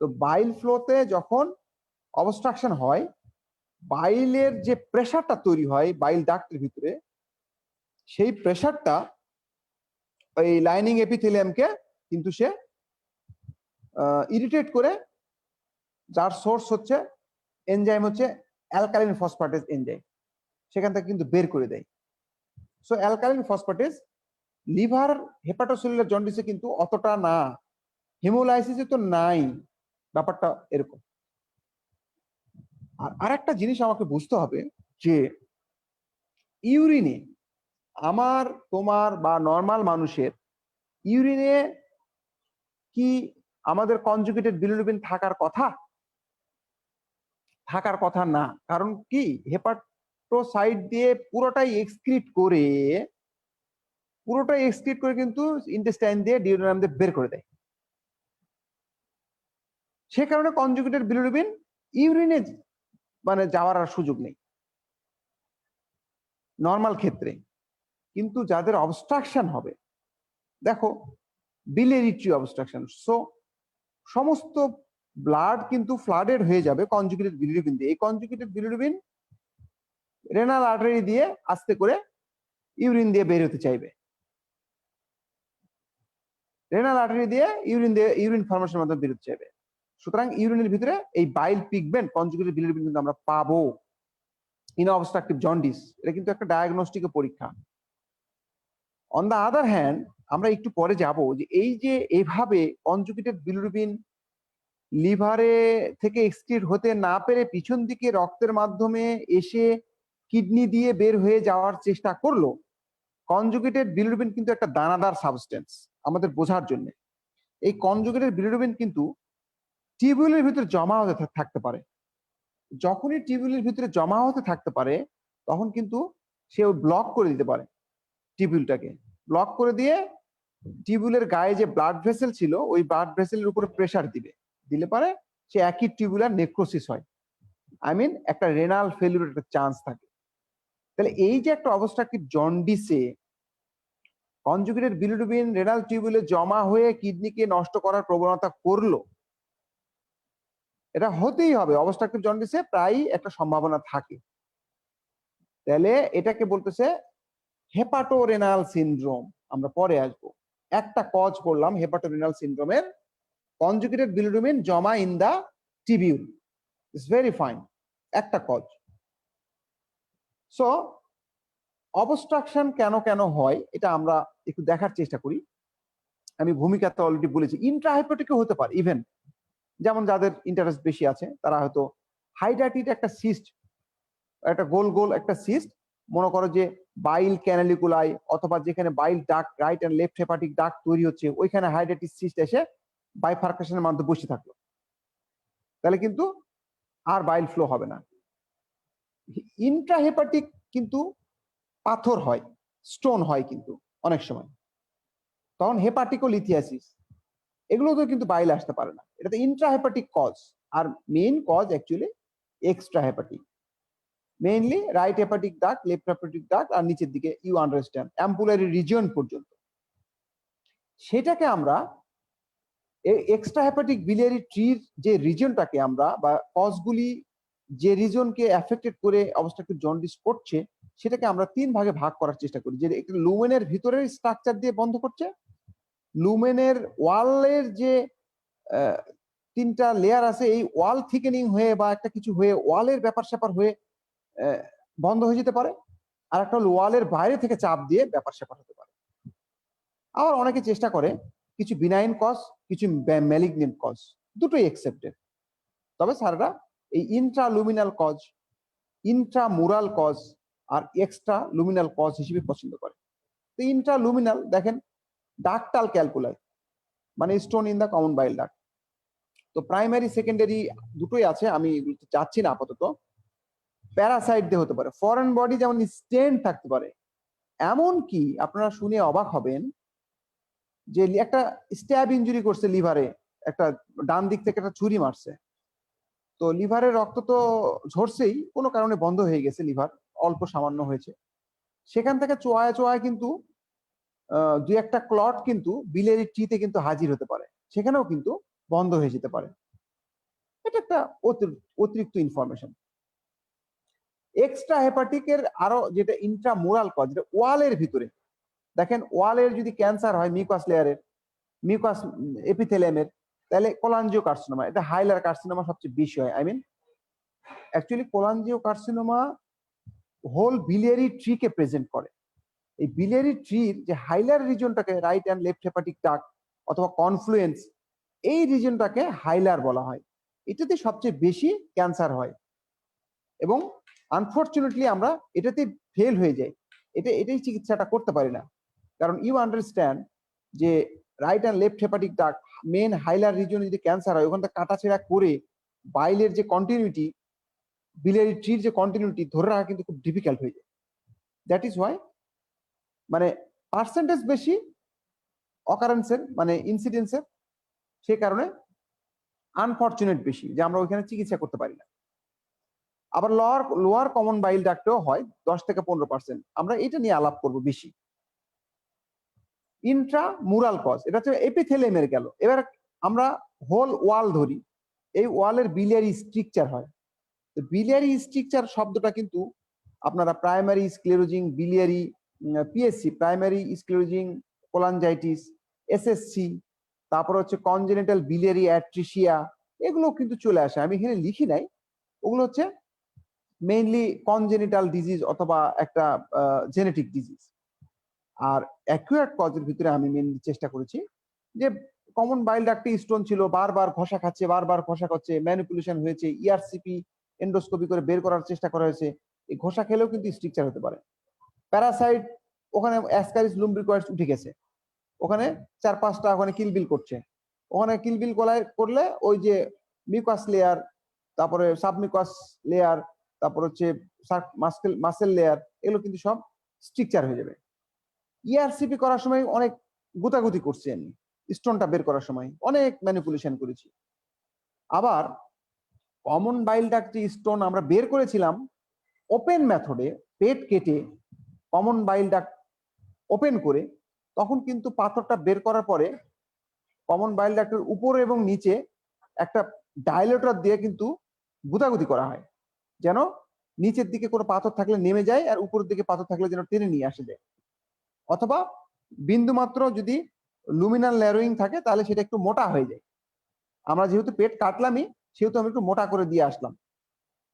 তো বাইল ফ্লোতে যখন অবস্ট্রাকশন হয়, বাইলের যে প্রেসারটা তৈরি হয় বাইল ডাক্টের ভিতরে, সেই প্রেসারটা ওই লাইনিং এপিথেলিয়ামকে কিন্তু সে ইরিটেট করে, যার সোর্স হচ্ছে এনজাইম হচ্ছে অ্যালকালিন ফসফেটেস এনজাইম, সেখান থেকে কিন্তু বের করে দেয়। So alkaline phosphatase liver hepatocellular জন্ডিসে কিন্তু অতটা না, হিমোলাইসিসে তো নাই, ব্যাপারটা এরকম। আর আরেকটা জিনিস আমাকে বুঝতে হবে যে ইউরিনে, আমার তোমার বা নর্মাল মানুষের ইউরিনে কি আমাদের কনজুগেটেড বিলিরুবিন থাকার কথা? থাকার কথা না। কারণ কি, হেপাটোসাইট দিয়ে পুরোটাই এক্সক্রিট করে কিন্তু ইন্টেস্টাইন দিয়ে ডিউওডেনাম দিয়ে বের করে দেয়। সে কারণে কনজুগেটেড বিলিরুবিন ইউরিনে মানে যাওয়ার আর সুযোগ নেই নর্মাল ক্ষেত্রে। কিন্তু যাদের অবস্ট্রাকশন হবে, দেখো বিলিয়ারি ট্রি অবস্ট্রাকশন, সো সমস্ত ব্লাড কিন্তু ফ্লাডেড হয়ে যাবে কনজুগেটেড বিলিরুবিন দিয়ে। এই কনজুগেটেড বিলিরুবিন রেনাল আর্টারি দিয়ে আস্তে করে ইউরিন দিয়ে বের হতে চাইবে, রেনাল আর্টারি দিয়ে ইউরিন ফর্মেশনের মাধ্যমে বের হতে চাইবে। সুতরাং ইউরিনের ভিতরে এই বাইল পিগমেন্ট কনজুগেটেড বিলিরুবিন কিন্তু আমরা পাবো ইন অবস্ট্রাকটিভ জন্ডিস। এটা কিন্তু একটা ডায়াগনস্টিক পরীক্ষা। অন দ্য আদার হ্যান্ড, আমরা একটু পরে যাব যে এই যে এইভাবে কনজুগেটেড বিলিরুবিন লিভারে থেকে এক্সক্রিট হতে না পেরে পিছন দিকে রক্তের মাধ্যমে এসে কিডনি দিয়ে বের হয়ে যাওয়ার চেষ্টা করলো। কনজুগেটেড বিলিরুবিন কিন্তু একটা দানাদার সাবস্টেন্স আমাদের বোঝার জন্য। এই কনজুগেটেড বিলিরুবিন কিন্তু টিউবুলের ভিতরে জমা হতে থাকতে পারে। যখনই টিউবুলের ভিতরে জমা হতে থাকতে পারে তখন কিন্তু সে ব্লক করে দিতে পারে, টিউবুলটাকে ব্লক করে দিয়ে টিউবুলের গায়ে যে ব্লাড ভেসেল ছিল ওই ব্লাড ভেসেলের উপরে প্রেসার দিলে পারে সে একই টিউবুলার নেক্রোসিস হয়, আই মিন একটা রেনাল ফেলিউরের একটা চান্স থাকে। তাহলে এই যে একটা অবস্ট্রাকটিভ জন্ডিসে কনজুগেটেড বিলিরুবিন রেনাল টিউবুলে জমা হয়ে কিডনিকে নষ্ট করার প্রবণতা করলো, এটা হতেই হবে। অবস্ট্রাকটিভ জন্ডিসে প্রায় একটা সম্ভাবনা থাকে। তাহলে এটাকে বলতেছে হেপাটোরেনাল সিনড্রোম। আমরা পরে আসবো। একটা কজ করলাম হেপাটোরেনাল সিনড্রোমের, কনজুগেটেড বিলিরুবিন জমা in the tubule, it's very fine, একটা কজ। সো অবস্ট্রাকশন কেন কেন হয় এটা আমরা একটু দেখার চেষ্টা করি। আমি ভূমিকাতে অলরেডি বলেছি, ইন্ট্রাহেপাটিকও হতে পারে ইভেন, যেমন যাদের ইন্টারেস্ট বেশি আছে তারা হয়তো হাইড্রাটিড একটা সিস্ট, একটা গোল গোল একটা সিস্ট, মনে করো যে বাইল ক্যানালিকুলাই অথবা যেখানে bile duct right and left hepatic duct তৈরি হচ্ছে ওইখানে হাইড্রাটিড সিস্ট এসে বাইফার্কেশনের মাধ্যমে বসে থাকলো, তাহলে কিন্তু আর বাইল ফ্লো হবে না। ইন্ট্রাহেপাটিক কিন্তু পাথর হয়, স্টোন হয় কিন্তু অনেক সময়, তখন হেপাটিকোলিথিয়াসিস, এগুলো তো কিন্তু বাইল আসতে পারে না। এটা তো ইন্ট্রাহেপাটিক কজ, আর main cause actually extra hepatic, mainly right hepatic duct, left hepatic duct, আর নিচের দিকে ইউ আন্ডারস্ট্যান্ড অ্যাম্পুলারি রিজিয়ন পর্যন্ত। সেটাকে আমরা এক্সট্রা হেপাটিক বিলিয়ারি ট্রির যে রিজনটাকে আমরা বা কজগুলি যে রিজনকে অ্যাফেক্টেড করে অবস্ট্রাকটিভ জন্ডিস করছে সেটাকে আমরা 3 ভাগে ভাগ করার চেষ্টা করি। যে একটা লুমেনের ভিতরের স্ট্রাকচার দিয়ে বন্ধ করছে, লুমেনের ওয়ালের যে 3টা লেয়ার আছে এই ওয়াল থিকেনিং হয়ে বা একটা কিছু হয়ে ওয়ালের ব্যাপার স্যাপার হয়ে বন্ধ হয়ে যেতে পারে, আর একটা হলো ওয়ালের বাইরে থেকে চাপ দিয়ে ব্যাপার স্যাপার হতে পারে। আবার অনেকে চেষ্টা করে কিছু বিনাইন কজ, কিছু ম্যালিগনেন্ট কজ, দুটোই একসেপ্টেড। তবে স্যাররা এই ইন্ট্রালুমিনাল কজ, ইন্ট্রামুরাল কজ আর এক্সট্রা লুমিনাল কজ হিসেবে পছন্দ করে। তো ইন্ট্রালুমিনাল দেখেন ডাক্টাল ক্যালকুলাই, মানে stone in the common bile duct. তো প্রাইমারি সেকেন্ডারি দুটোই আছে, আমি যাচ্ছি না আপাতত। প্যারাসাইট দিয়ে হতে পারে, ফরেন বডি যেমন স্টেন্ট থাকতে পারে। এমন কি আপনারা শুনে অবাক হবেন যে একটা স্ট্যাব ইনজুরি করছে লিভারে, একটা ডান দিক থেকে একটা ছুরি মারছে, তো লিভারের রক্ত তো ঝরছেই, কোনো কারণে বন্ধ হয়ে গেছে, লিভার অল্প সামান্য হয়েছে, সেখান থেকে চোয়ায় চোয়ায় কিন্তু 2-1টা ক্লট কিন্তু বিলিয়ারি ট্রিতে কিন্তু হাজির হতে পারে, সেখানেও কিন্তু বন্ধ হয়ে যেতে পারে। এটা একটা অতিরিক্ত ইনফরমেশন। এক্সট্রা হেপাটিকের আরো যেটা ইন্ট্রামোরাল কজ, যেটা ওয়ালের ভিতরে দেখেন, ওয়ালের যদি ক্যান্সার হয় মিউকাস লেয়ারের, মিউকাস এপিথেলিয়ামের, তাহলে কোলাঞ্জিও কার্সিনোমা, এটা হাইলার কার্সিনোমা সবচেয়ে বেশি হয়। I mean actually cholangiocarcinoma whole biliary ট্রিকে প্রেজেন্ট করে। এই বিলিয়ারি ট্রির যে হাইলার রিজনটাকে right and left hepatic duct অথবা কনফ্লুয়েন্স, এই রিজনটাকে হাইলার বলা হয়। এটাতে সবচেয়ে বেশি ক্যান্সার হয় এবং আনফরচুনেটলি আমরা এটাতে ফেল হয়ে যাই, এটাই চিকিৎসাটা করতে পারি না। কারণ ইউ আন্ডারস্ট্যান্ড যে right and left hepatic duct main hilar রিজনে যদি ক্যান্সার হয় ওখান থেকে কাটাছেড়া করে বাইলের যে কন্টিনিউটি, বিলিয়ারি ট্রির যে কন্টিনিউটি ধরে রাখা কিন্তু খুব ডিফিকাল্ট হয়ে যায়। দ্যাট ইজ ওয়াই মানে পার্সেন্টেজ বেশি অকারেন্সের, মানে ইনসিডেন্সের, সে কারণে আনফরচুনেট বেশি যে আমরা ওইখানে চিকিৎসা করতে পারি না। আবার লোয়ার কমন বাইল ডাক্টেও হয় 10 থেকে 15%। আমরা এটা নিয়ে আলাপ করব বেশি। ইন্ট্রামুরাল কজ, এটা হচ্ছে এপিথেলিয়ামের গেল। এবার আমরা হোল ওয়াল ধরি, এই ওয়ালের বিলিয়ারি স্ট্রাকচার হয়। তো বিলিয়ারি স্ট্রাকচার শব্দটা কিন্তু আপনারা primary sclerosing biliary PSC, primary sclerosing cholangitis, SSC, তারপর হচ্ছে কনজেনিটাল বিলিয়ারি অ্যাট্রিসিয়া, এগুলো কিন্তু চলে আসে। আমি এখানে লিখি নাই, ওগুলো হচ্ছে মেইনলি কনজেনিটাল ডিজিজ অথবা একটা জেনেটিক ডিজিজ। আর অ্যাকুয়ার্ড কজের ভিতরে আমি মেইনলি চেষ্টা করেছি যে কমন বাইল ডাক্টে স্টোন ছিল, বারবার ঘষা খাচ্ছে, বারবার ঘষা খাচ্ছে, ম্যানিপুলেশন হয়েছে, ইআরসিপি এন্ডোস্কোপি করে বের করার চেষ্টা করা হয়েছে। এই ঘষা খেলেও কিন্তু স্ট্রাকচার হতে পারে। প্যারাসাইট, ওখানে অ্যাসকারিস লুম্ব্রিকয়েডস উঠে গেছে, ওখানে 4-5টা ওখানে কিলবিল করছে। ওখানে কিলবিল করলে ওই যে মিউকাস লেয়ার, তারপরে সাবমিউকাস লেয়ার, তারপর হচ্ছে মাসেল লেয়ার, এগুলো কিন্তু সব স্ট্রাকচার হয়ে যাবে। ইআরসিপি করার সময় অনেক গুতাগুতি করছি আমি, স্টোনটা বের করার সময় অনেক ম্যানিপুলেশন করেছি। আবার কমন বাইল ডাক্ট স্টোন আমরা বের করেছিলাম ওপেন মেথডে, পেট কেটে কমন বাইল ডাক্ট ওপেন করে, তখন কিন্তু পাথরটা বের করার পরে কমন বাইল ডাক্টের উপরে এবং নিচে একটা ডাইলেটর দিয়ে কিন্তু গুতাগুতি করা হয়, যেন নিচের দিকে কোনো পাথর থাকলে নেমে যায় আর উপরের দিকে পাথর থাকলে যেন টেনে নিয়ে আসে যায়। অথবা বিন্দু মাত্র যদি লুমিনাল ন্যারোয়িং থাকে তাহলে সেটা একটু মোটা হয়ে যায়। আমরা যেহেতু পেট কাটলামই সেহেতু আমি একটু মোটা করে দিয়ে আসলাম,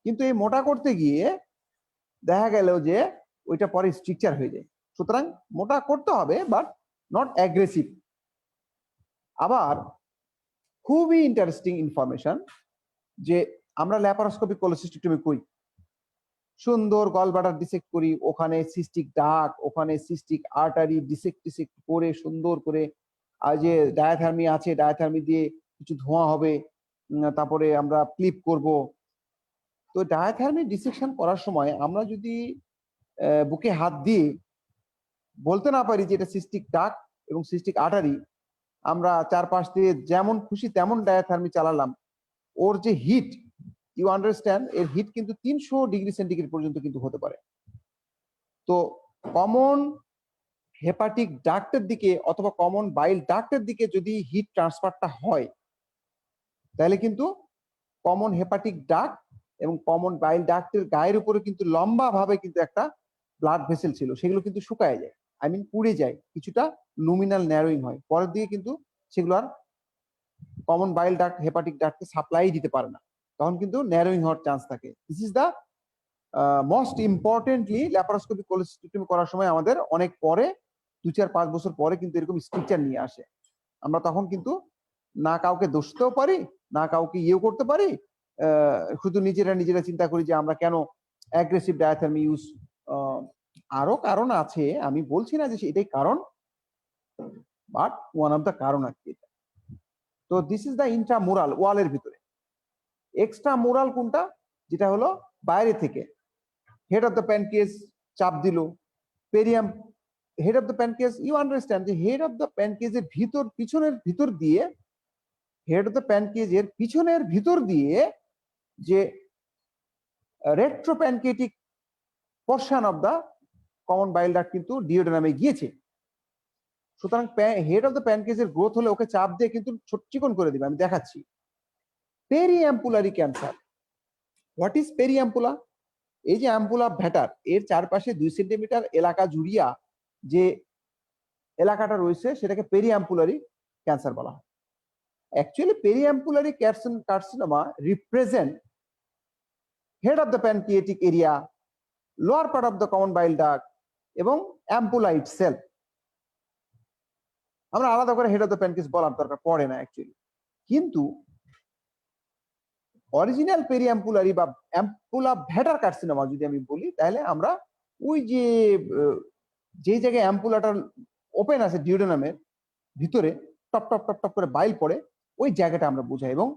কিন্তু এই মোটা করতে গিয়ে দেখা গেল যে ওইটা পরে স্ট্রাকচার হয়ে যায়। সুতরাং মোটা করতে হবে বাট নট অ্যাগ্রেসিভ। আবার খুবই ইন্টারেস্টিং ইনফরমেশন যে আমরা ল্যাপারোস্কোপিক কোলোসিস্টেক্টমি করি, সুন্দর গলব্লাডার ডিসেক্ট করি, ওখানে সিস্টিক ডাক, ওখানে সিস্টিক আর্টারি ডিসেক্ট করে সুন্দর করে, আর যে ডায়াথার্মি আছে ডায়াথার্মি দিয়ে কিছু ধোঁয়া হবে, তারপরে আমরা ক্লিপ করব। তো ডায়াথার্মি ডিসেকশন করার সময় আমরা যদি বুকে হাত দিয়ে বলতে না পারি যে এটা সিস্টিক ডাক এবং সিস্টিক আর্টারি, আমরা চারপাশ দিয়ে যেমন খুশি তেমন ডায়াথার্মি চালালাম, ওর যে হিট, ইউ আন্ডারস্ট্যান্ড, এর হিট কিন্তু 300 ডিগ্রি সেন্টিগ্রেড পর্যন্ত কিন্তু হতে পারে। তো কমন হেপাটিক ডাক্টের দিকে অথবা কমন বাইল ডাক্টের দিকে যদি হিট ট্রান্সফারটা হয়, তাহলে কিন্তু কমন হেপাটিক ডাক্ট এবং কমন বাইল ডাক্টের গায়ের উপরে কিন্তু লম্বা ভাবে কিন্তু একটা ব্লাড ভেসেল ছিল, সেগুলো কিন্তু শুকায় যায়, আই মিন পুড়ে যায়, কিছুটা লুমিনাল ন্যারোইং হয়, পরের দিকে কিন্তু সেগুলো আর কমন বাইল ডাক্ট হেপাটিক ডাক্টকে সাপ্লাই দিতে পারে না, তখন কিন্তু ন্যারোইং হওয়ার চান্স থাকে। This is the most importantly laparoscopic cholecystectomy করার সময় আমাদের অনেক পরে 2-4-5 বছর পরে কিন্তু এরকম স্ট্রাকচার নিয়ে আসে। আমরা তখন কিন্তু না কাউকে দোষতেও পারি, না কাউকে ইয়েও করতে পারি, শুধু নিজেরা চিন্তা করি যে আমরা কেন অ্যাগ্রেসিভ ডায়াথার্মি ইউজ। আরো কারণ আছে, আমি বলছি না যে এটাই কারণ, বাট ওয়ান অফ দ্য কারণ আর কি। তো দিস ইজ দ্য ইন্ট্রামুরাল, ওয়ালের ভিতরে। এক্সট্রা মুরাল কোনটা, যেটা হলো বাইরে থেকে হেড অফ দ্য প্যানক্রিয়াস চাপ দিল, পেরিয়াম, head of the pancreas, you understand যে হেড অফ দ্য প্যানক্রিয়াসের ভিতর, পিছনের ভিতর দিয়ে, হেড অফ দ্য প্যানক্রিয়াসের পিছনের ভিতর দিয়ে যে retropancreatic portion of the common bile duct কিন্তু ডিওডেনামে গিয়েছে। সুতরাং হেড অফ দ্য প্যানক্রিয়াসের গ্রোথ হলে ওকে চাপ দিয়ে কিন্তু চিকন করে দিবে। আমি দেখাচ্ছি। পেরিঅ্যাম্পুলারি ক্যান্সার, হোয়াট ইজ পেরিঅ্যাম্পুলা? এই যে অ্যাম্পুলা ভ্যাটার, এর চারপাশে 2 সেন্টিমিটার এলাকা জুড়িয়া যে এলাকাটা রয়েছে সেটাকে পেরিঅ্যাম্পুলারি ক্যান্সার বলা হয়। Actually periampullary carcinoma represent head of the pancreatic area, lower part of the common bile duct এবং অ্যাম্পুলা ইটসেলফ। আমরা আলাদা করে হেড অফ দ্য প্যানক্রিয়াস বলার দরকার পড়ে না অ্যাকচুয়ালি, কিন্তু অরিজিনাল পেরিঅ্যাম্পুলারি বা অ্যাম্পুলা ভ্যাটার কার্সিনোমা যদি আমি বলি, তাহলে আমরা ওই যে যেই জায়গায় অ্যাম্পুলাটা ওপেন আছে ডিওডেনামের ভিতরে, টপ টপ টপ টপ করে বাইল পড়ে, ওই জায়গাটা আমরা বুঝাই। এবং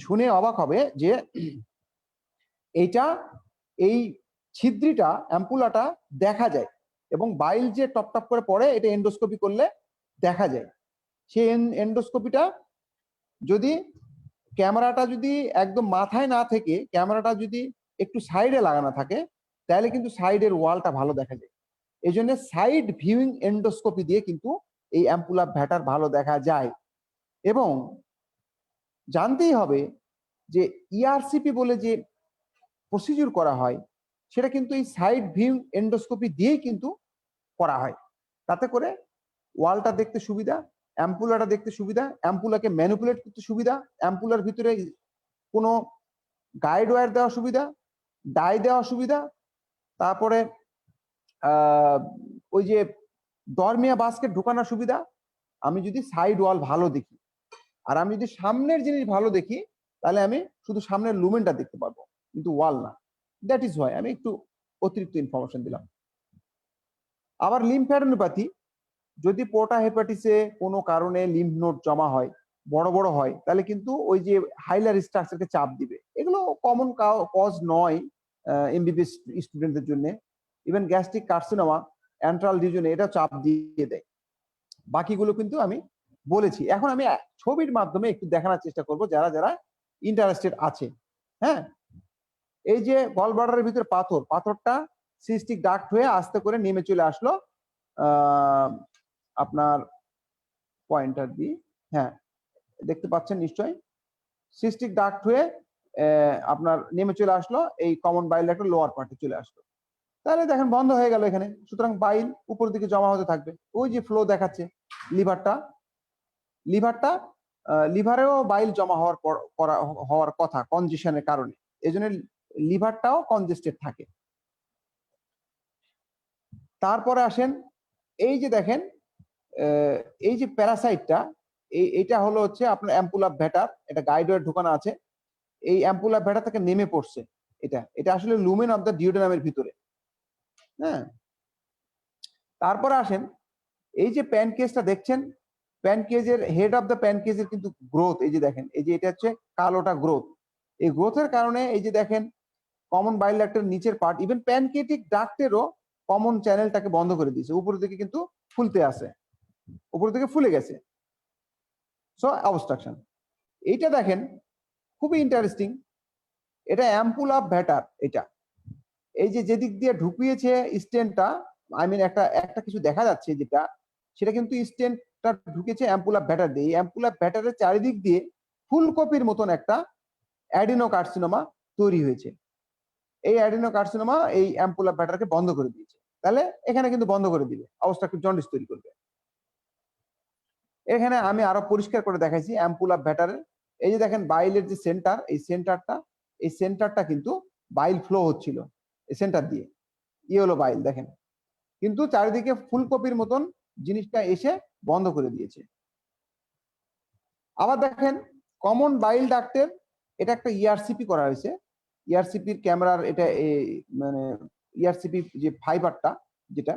শুনে অবাক হবে যে এইটা, এই ছিদ্রিটা, অ্যাম্পুলাটা দেখা যায় এবং বাইল যে টপ টপ করে পড়ে, এটা এন্ডোস্কোপি করলে দেখা যায়। সেই এন্ডোস্কোপিটা যদি ক্যামেরাটা যদি একদম মাথায় না থেকে ক্যামেরাটা যদি একটু সাইডে লাগানো থাকে তাহলে কিন্তু সাইডের ওয়ালটা ভালো দেখা যায়। এই জন্য সাইড ভিউইং এন্ডোস্কোপি দিয়ে কিন্তু এই অ্যাম্পুলার ভ্যাটার ভালো দেখা যায়। এবং জানতেই হবে যে ইআরসিপি বলে যে প্রসিডিউর করা হয় সেটা কিন্তু এই সাইড ভিউইং এন্ডোস্কোপি দিয়েই কিন্তু করা হয়। তাতে করে ওয়ালটা দেখতে সুবিধা, অ্যাম্পুলাটা দেখতে সুবিধা, অ্যাম্পুলাকে ম্যানিপুলেট করতে সুবিধা, অ্যাম্পুলার ভিতরে কোনো গাইড ওয়্যার দেওয়া সুবিধা, ডাই দেওয়া সুবিধা, তারপরে ওই যে ডরমিয়া বাস্কেট ঢোকানোর সুবিধা। আমি যদি সাইড ওয়াল ভালো দেখি আর আমি যদি সামনের জিনিস ভালো দেখি তাহলে আমি শুধু সামনের লুমেনটা দেখতে পারবো কিন্তু ওয়াল না। দ্যাট ইজ ওয়াই আমি একটু অতিরিক্ত ইনফরমেশন দিলাম। আবার লিম্ফ্যাডেনোপ্যাথি, যদি পোর্টা হেপাটিসে কোনো কারণে লিম্ফ নোড জমা হয়, বড় বড় হয়, তাহলে কিন্তু ওই যে হাইলার স্ট্রাকচারকে চাপ দিবে। এগুলো কমন কজ নয় এমবিবিএস স্টুডেন্টদের জন্য। ইভেন গ্যাস্ট্রিক কার্সিনোমা, অ্যান্ট্রাল ডিউজনে এটা চাপ দিয়ে দেয়। বাকিগুলো কিন্তু আমি বলেছি। এখন আমি ছবির মাধ্যমে একটু দেখানোর চেষ্টা করব যারা যারা ইন্টারেস্টেড আছে। হ্যাঁ, এই যে গল ব্লাডারের ভিতরে পাথরটা সিস্টিক ডাক্ট হয়ে আস্তে করে নেমে চলে আসলো আপনার পয়েন্টার দিয়ে, হ্যাঁ দেখতে পাচ্ছেন নিশ্চয়ই, সিস্টিক ডাক্ট হয়ে আপনার নেমে চলে আসলো এই কমন বাইল ডাক্টের লোয়ার পার্টে চলে আসলো। তাহলে দেখেন বন্ধ হয়ে গেল এখানে। সুতরাং বাইল উপর দিকে জমা হতে থাকবে। ওই যে ফ্লো দেখাচ্ছে লিভারেও বাইল জমা হওয়ার কথা কনজেশনের কারণে, এই জন্য লিভারটাও কনজেস্টেড থাকে। তারপরে আসেন এই যে দেখেন এই যে প্যারাসাইটটা, এইটা হলো হচ্ছে আপনার অ্যাম্পুলা ভ্যাটার, এটা গাইডওয়ার ঢোকানো আছে। এই অ্যাম্পুলা ভ্যাটার থেকে নেমে পড়ছে, এটা আসলে লুমেন অফ দ্য ডিওডেনামের ভিতরে। হ্যাঁ, তারপরে আসেন এই যে প্যানকেজটা দেখছেন, প্যানকেজের হেড অফ দ্য প্যানকেজের কিন্তু গ্রোথ, এই যে দেখেন, এই যে এটা হচ্ছে কালোটা গ্রোথ। এই গ্রোথের কারণে এই যে দেখেন কমন বাইল ডাক্টের নিচের পার্ট, ইভেন প্যানকেটিক ডাক্টেরও কমন চ্যানেলটাকে বন্ধ করে দিয়েছে, উপরের দিকে কিন্তু ফুলতে আছে, উপরের দিকে ফুলে গেছে। So obstruction. এইটা দেখেন খুবই ইন্টারেস্টিং, এটা অ্যাম্পুলা ভ্যাটার। এটা এই যে যেদিক দিয়ে ঢুকিয়েছে স্টেনটা, আই মিন একটা কিছু দেখা যাচ্ছে যেটা, সেটা কিন্তু স্টেনটা ঢুকেছে অ্যাম্পুলা ভ্যাটার দিয়ে। এই অ্যাম্পুলা ভ্যাটারের চারিদিক দিয়ে ফুলকপির মতন একটা অ্যাডিনোকার্সিনোমা তৈরি হয়েছে। এই অ্যাডিনোকার্সিনোমা এই অ্যাম্পুলা ভ্যাটারকে বন্ধ করে দিয়েছে। তাহলে এখানে কিন্তু বন্ধ করে দিবে, অবস্ট্রাকটিভ জন্ডিস তৈরি করবে। এখানে আমি আরো পরিষ্কার করে দেখাইছি অ্যাম্পুলা ভ্যাটারের। এই যে দেখেন বাইলের যে সেন্টার, এই সেন্টারটা কিন্তু বাইল ফ্লো হচ্ছিল এই সেন্টার দিয়ে, হলো বাইল দেখেন, কিন্তু চারিদিকে ফুলকপির মতন জিনিসটা এসে বন্ধ করে দিয়েছে। আবার দেখেন কমন বাইল ডাক্টের এটা একটা ইআরসিপি করা হয়েছে, ইআরসিপির ক্যামেরার এটা মানে ইআরসিপি যে ফাইবারটা যেটা,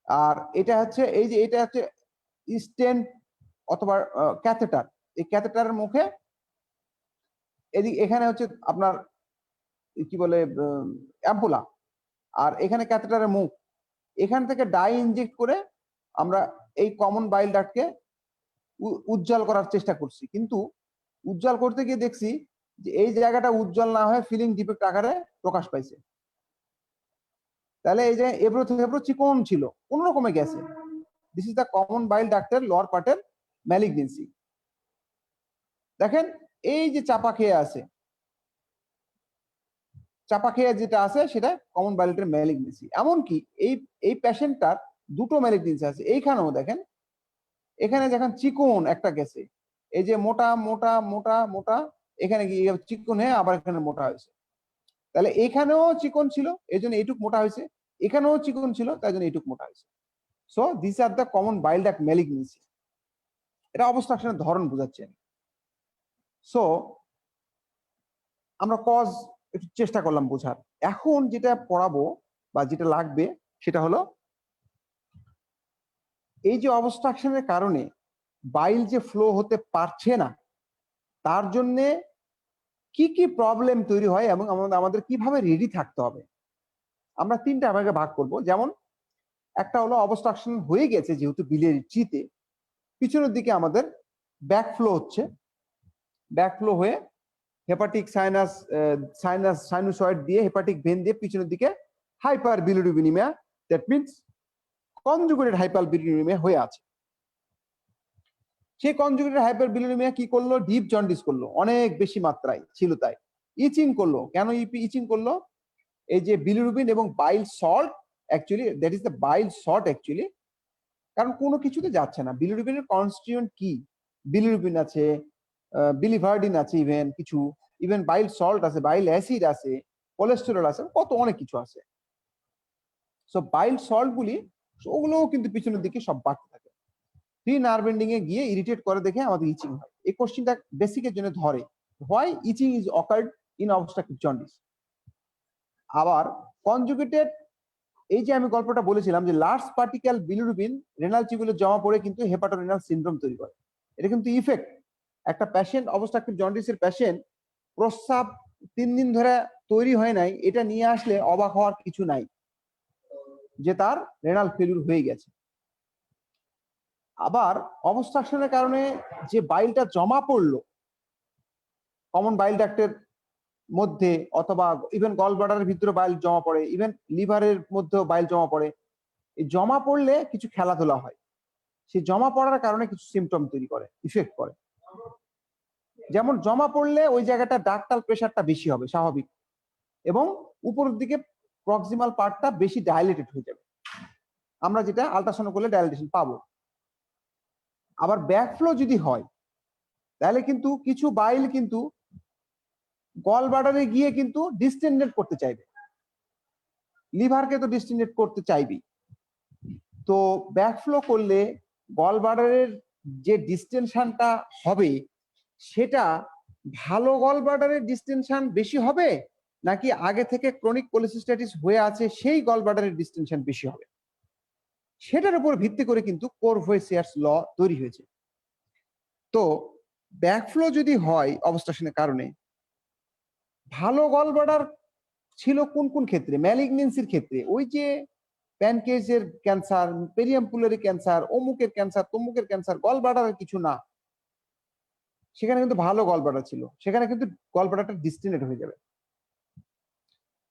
আর এটা হচ্ছে এই যে এটা হচ্ছে স্টেন্ট অথবা ক্যাথেটার। এই ক্যাথেটারের মুখে এখানে হচ্ছে আপনার কি বলে অ্যাম্পুলা, আর এখানে ক্যাথেটারের মুখ। এখান থেকে ডাই ইনজেক্ট করে আমরা এই কমন বাইল ডাক্টকে উজ্জ্বল করার চেষ্টা করছি, কিন্তু উজ্জ্বল করতে গিয়ে দেখছি যে এই জায়গাটা উজ্জ্বল না হয়ে ফিলিং ডিফেক্ট আকারে প্রকাশ পাইছে। তাহলে এই যে এবড়ো চিকন ছিল, কোন রকমে গেছে। This is the common bile ডাক্টের লোয়ার পার্টের ম্যালিগনেন্সি। দেখেন এই যে চাপা খেয়ে আছে, চাপা খেয়ে যেটা আছে সেটা কমন বাইল ডাক্টের ম্যালিগনেন্সি। এমনকি এই পেশেন্টটার দুটো ম্যালিগনেন্সি আছে। এইখানেও দেখেন, এখানে যখন চিকন একটা গেছে, এই যে মোটা মোটা মোটা মোটা, এখানে গিয়ে চিকন হয়ে আবার এখানে মোটা হয়েছে। তাহলে এখানেও চিকন ছিল এই জন্য এইটুক মোটা হয়েছে, এখানেও চিকন ছিল তাই জন্য এইটুক মোটা হয়েছে। So this are the common bile duct malignancy. এটা অবস্ট্রাকশনের ধরন বোঝাচ্ছে। সো আমরা কজ একটু চেষ্টা করলাম বোঝার। এখন যেটা পড়াবো বা যেটা লাগবে সেটা হলো এই যে অবস্ট্রাকশনের কারণে বাইল যে ফ্লো হতে পারছে না, তার জন্য কি কি প্রবলেম তৈরি হয় এবং আমাদের কিভাবে রেডি থাকতে হবে। আমরা তিনটা ভাগে ভাগ করব। যেমন একটা হলো অবস্ট্রাকশন হয়ে গেছে, যেহেতু বিলের চিতে পিছনের দিকে আমাদের ব্যাক ফ্লো হচ্ছে, ব্যাকফ্লো হয়ে হেপাটিক সাইনুসয়েড দিয়ে হেপাটিক ভেন দিয়ে পিছনের দিকে hyperbilirubinaemia, that means conjugated hyperbilirubinaemia হয়ে আছে। সেই কনজুগেটেড হাইপার বিলিরুবিনিমিয়া কি করলো? ডিপ জন্ডিস করলো, অনেক বেশি মাত্রায় ছিল তাই। ইচিং করলো, কেন ইচিং করলো? এই যে বিলিরুবিন এবং bile salt, actually that is the bile salt actually, কারণ কোনো কিছুতে যাচ্ছে না। বিলিরুবিনের কনস্টিটিউয়েন্ট কি? বিলিরুবিন আছে, বিলিভার্ডিন আছে, ইভেন বাইল সল্ট আছে, বাইল অ্যাসিড আছে, কোলেস্টেরল আছে, কত অনেক কিছু আছে। সো বাইল সল্ট গুলি ওগুলোও কিন্তু পিছনের দিকে সব বাড়তে থাকে। প্রি নার্ভ এন্ডিং এ গিয়ে ইরিটেট করে দেখে আমাদের ইচিং হয়। এই কোশ্চেনটা বেসিকের জন্য ধরে, why itching is occurred in obstructive jaundice. আবার কনজুগেটেড, এই যে আমি গল্পটা বলেছিলাম যে লার্জ পার্টিকেল বিলিরুবিন রেনাল টিউবুলে জমা পড়ে কিন্তু হেপাটোরেনাল সিনড্রোম তৈরি করে। এটা কিন্তু ইফেক্ট। একটা পেশেন্ট অবস্ট্রাকটিভ জন্ডিসের পেশেন্ট প্রস্রাব 3 দিন ধরে তৈরি হয় নাই, এটা নিয়ে আসলে অবাক হওয়ার কিছু নাই যে তার রেনাল ফেলিউর হয়ে গেছে। আবার অবস্ট্রাকশনের কারণে যে বাইলটা জমা পড়লো কমন বাইল ডাক্টের মধ্যে, অথবা ইভেন গল ব্লাডারের ভিতরে বাইল জমা পড়ে, ইভেন লিভারের মধ্যেও বাইল জমা পড়ে। এই জমা পড়লে কিছু খেলাধুলা হয়, সেই জমা পড়ার কারণে কিছু সিমটম তৈরি করে, ইফেক্ট করে। যেমন জমা পড়লে ওই জায়গাটা ডাক্টাল প্রেশারটা বেশি হবে স্বাভাবিক, এবং উপরের দিকে প্রক্সিমাল পার্টটা বেশি ডাইলেটেড হয়ে যাবে, আমরা যেটা আল্ট্রাসাউন্ড করলে ডাইলেটেশন পাবো। আবার ব্যাকফ্লো যদি হয় তাহলে কিন্তু কিছু বাইল কিন্তু গল ব্লাডারে গিয়ে কিন্তু ডিস্টেন্ডেট করতে চাইবে, লিভারকে তো ডিস্টেন্ডেট করতে চাইবি। তো ব্যাকফ্লো করলে গল ব্লাডারের যে ডিস্টেনশনটা হবে সেটা ভালো গল ব্লাডারের ডিস্টেনশন বেশি হবে, নাকি আগে থেকে ক্রনিক কোলিসিস্টাইটিস হয়ে আছে সেই গল ব্লাডারের ডিস্টেনশন বেশি হবে, সেটার উপর ভিত্তি করে কিন্তু কোরভয়েসিয়ার্স ল তৈরি হয়েছে। তো ব্যাকফ্লো যদি হয় অবস্ট্রাকশনের কারণে, ভালো গল ব্লাডার ছিল কোন কোন ক্ষেত্রে? ম্যালিগনেন্সির ক্ষেত্রে, ওই যে প্যানকেজের ক্যান্সার, পেরিয়াম্পুলারি ক্যান্সার, অমুকের ক্যান্সার, তমুকের ক্যান্সার, গল ব্লাডারের কিছু না, সেখানে কিন্তু ভালো গল ব্লাডার ছিল, সেখানে কিন্তু গল ব্লাডারটা ডিস্টেন্ডেড হয়ে যাবে।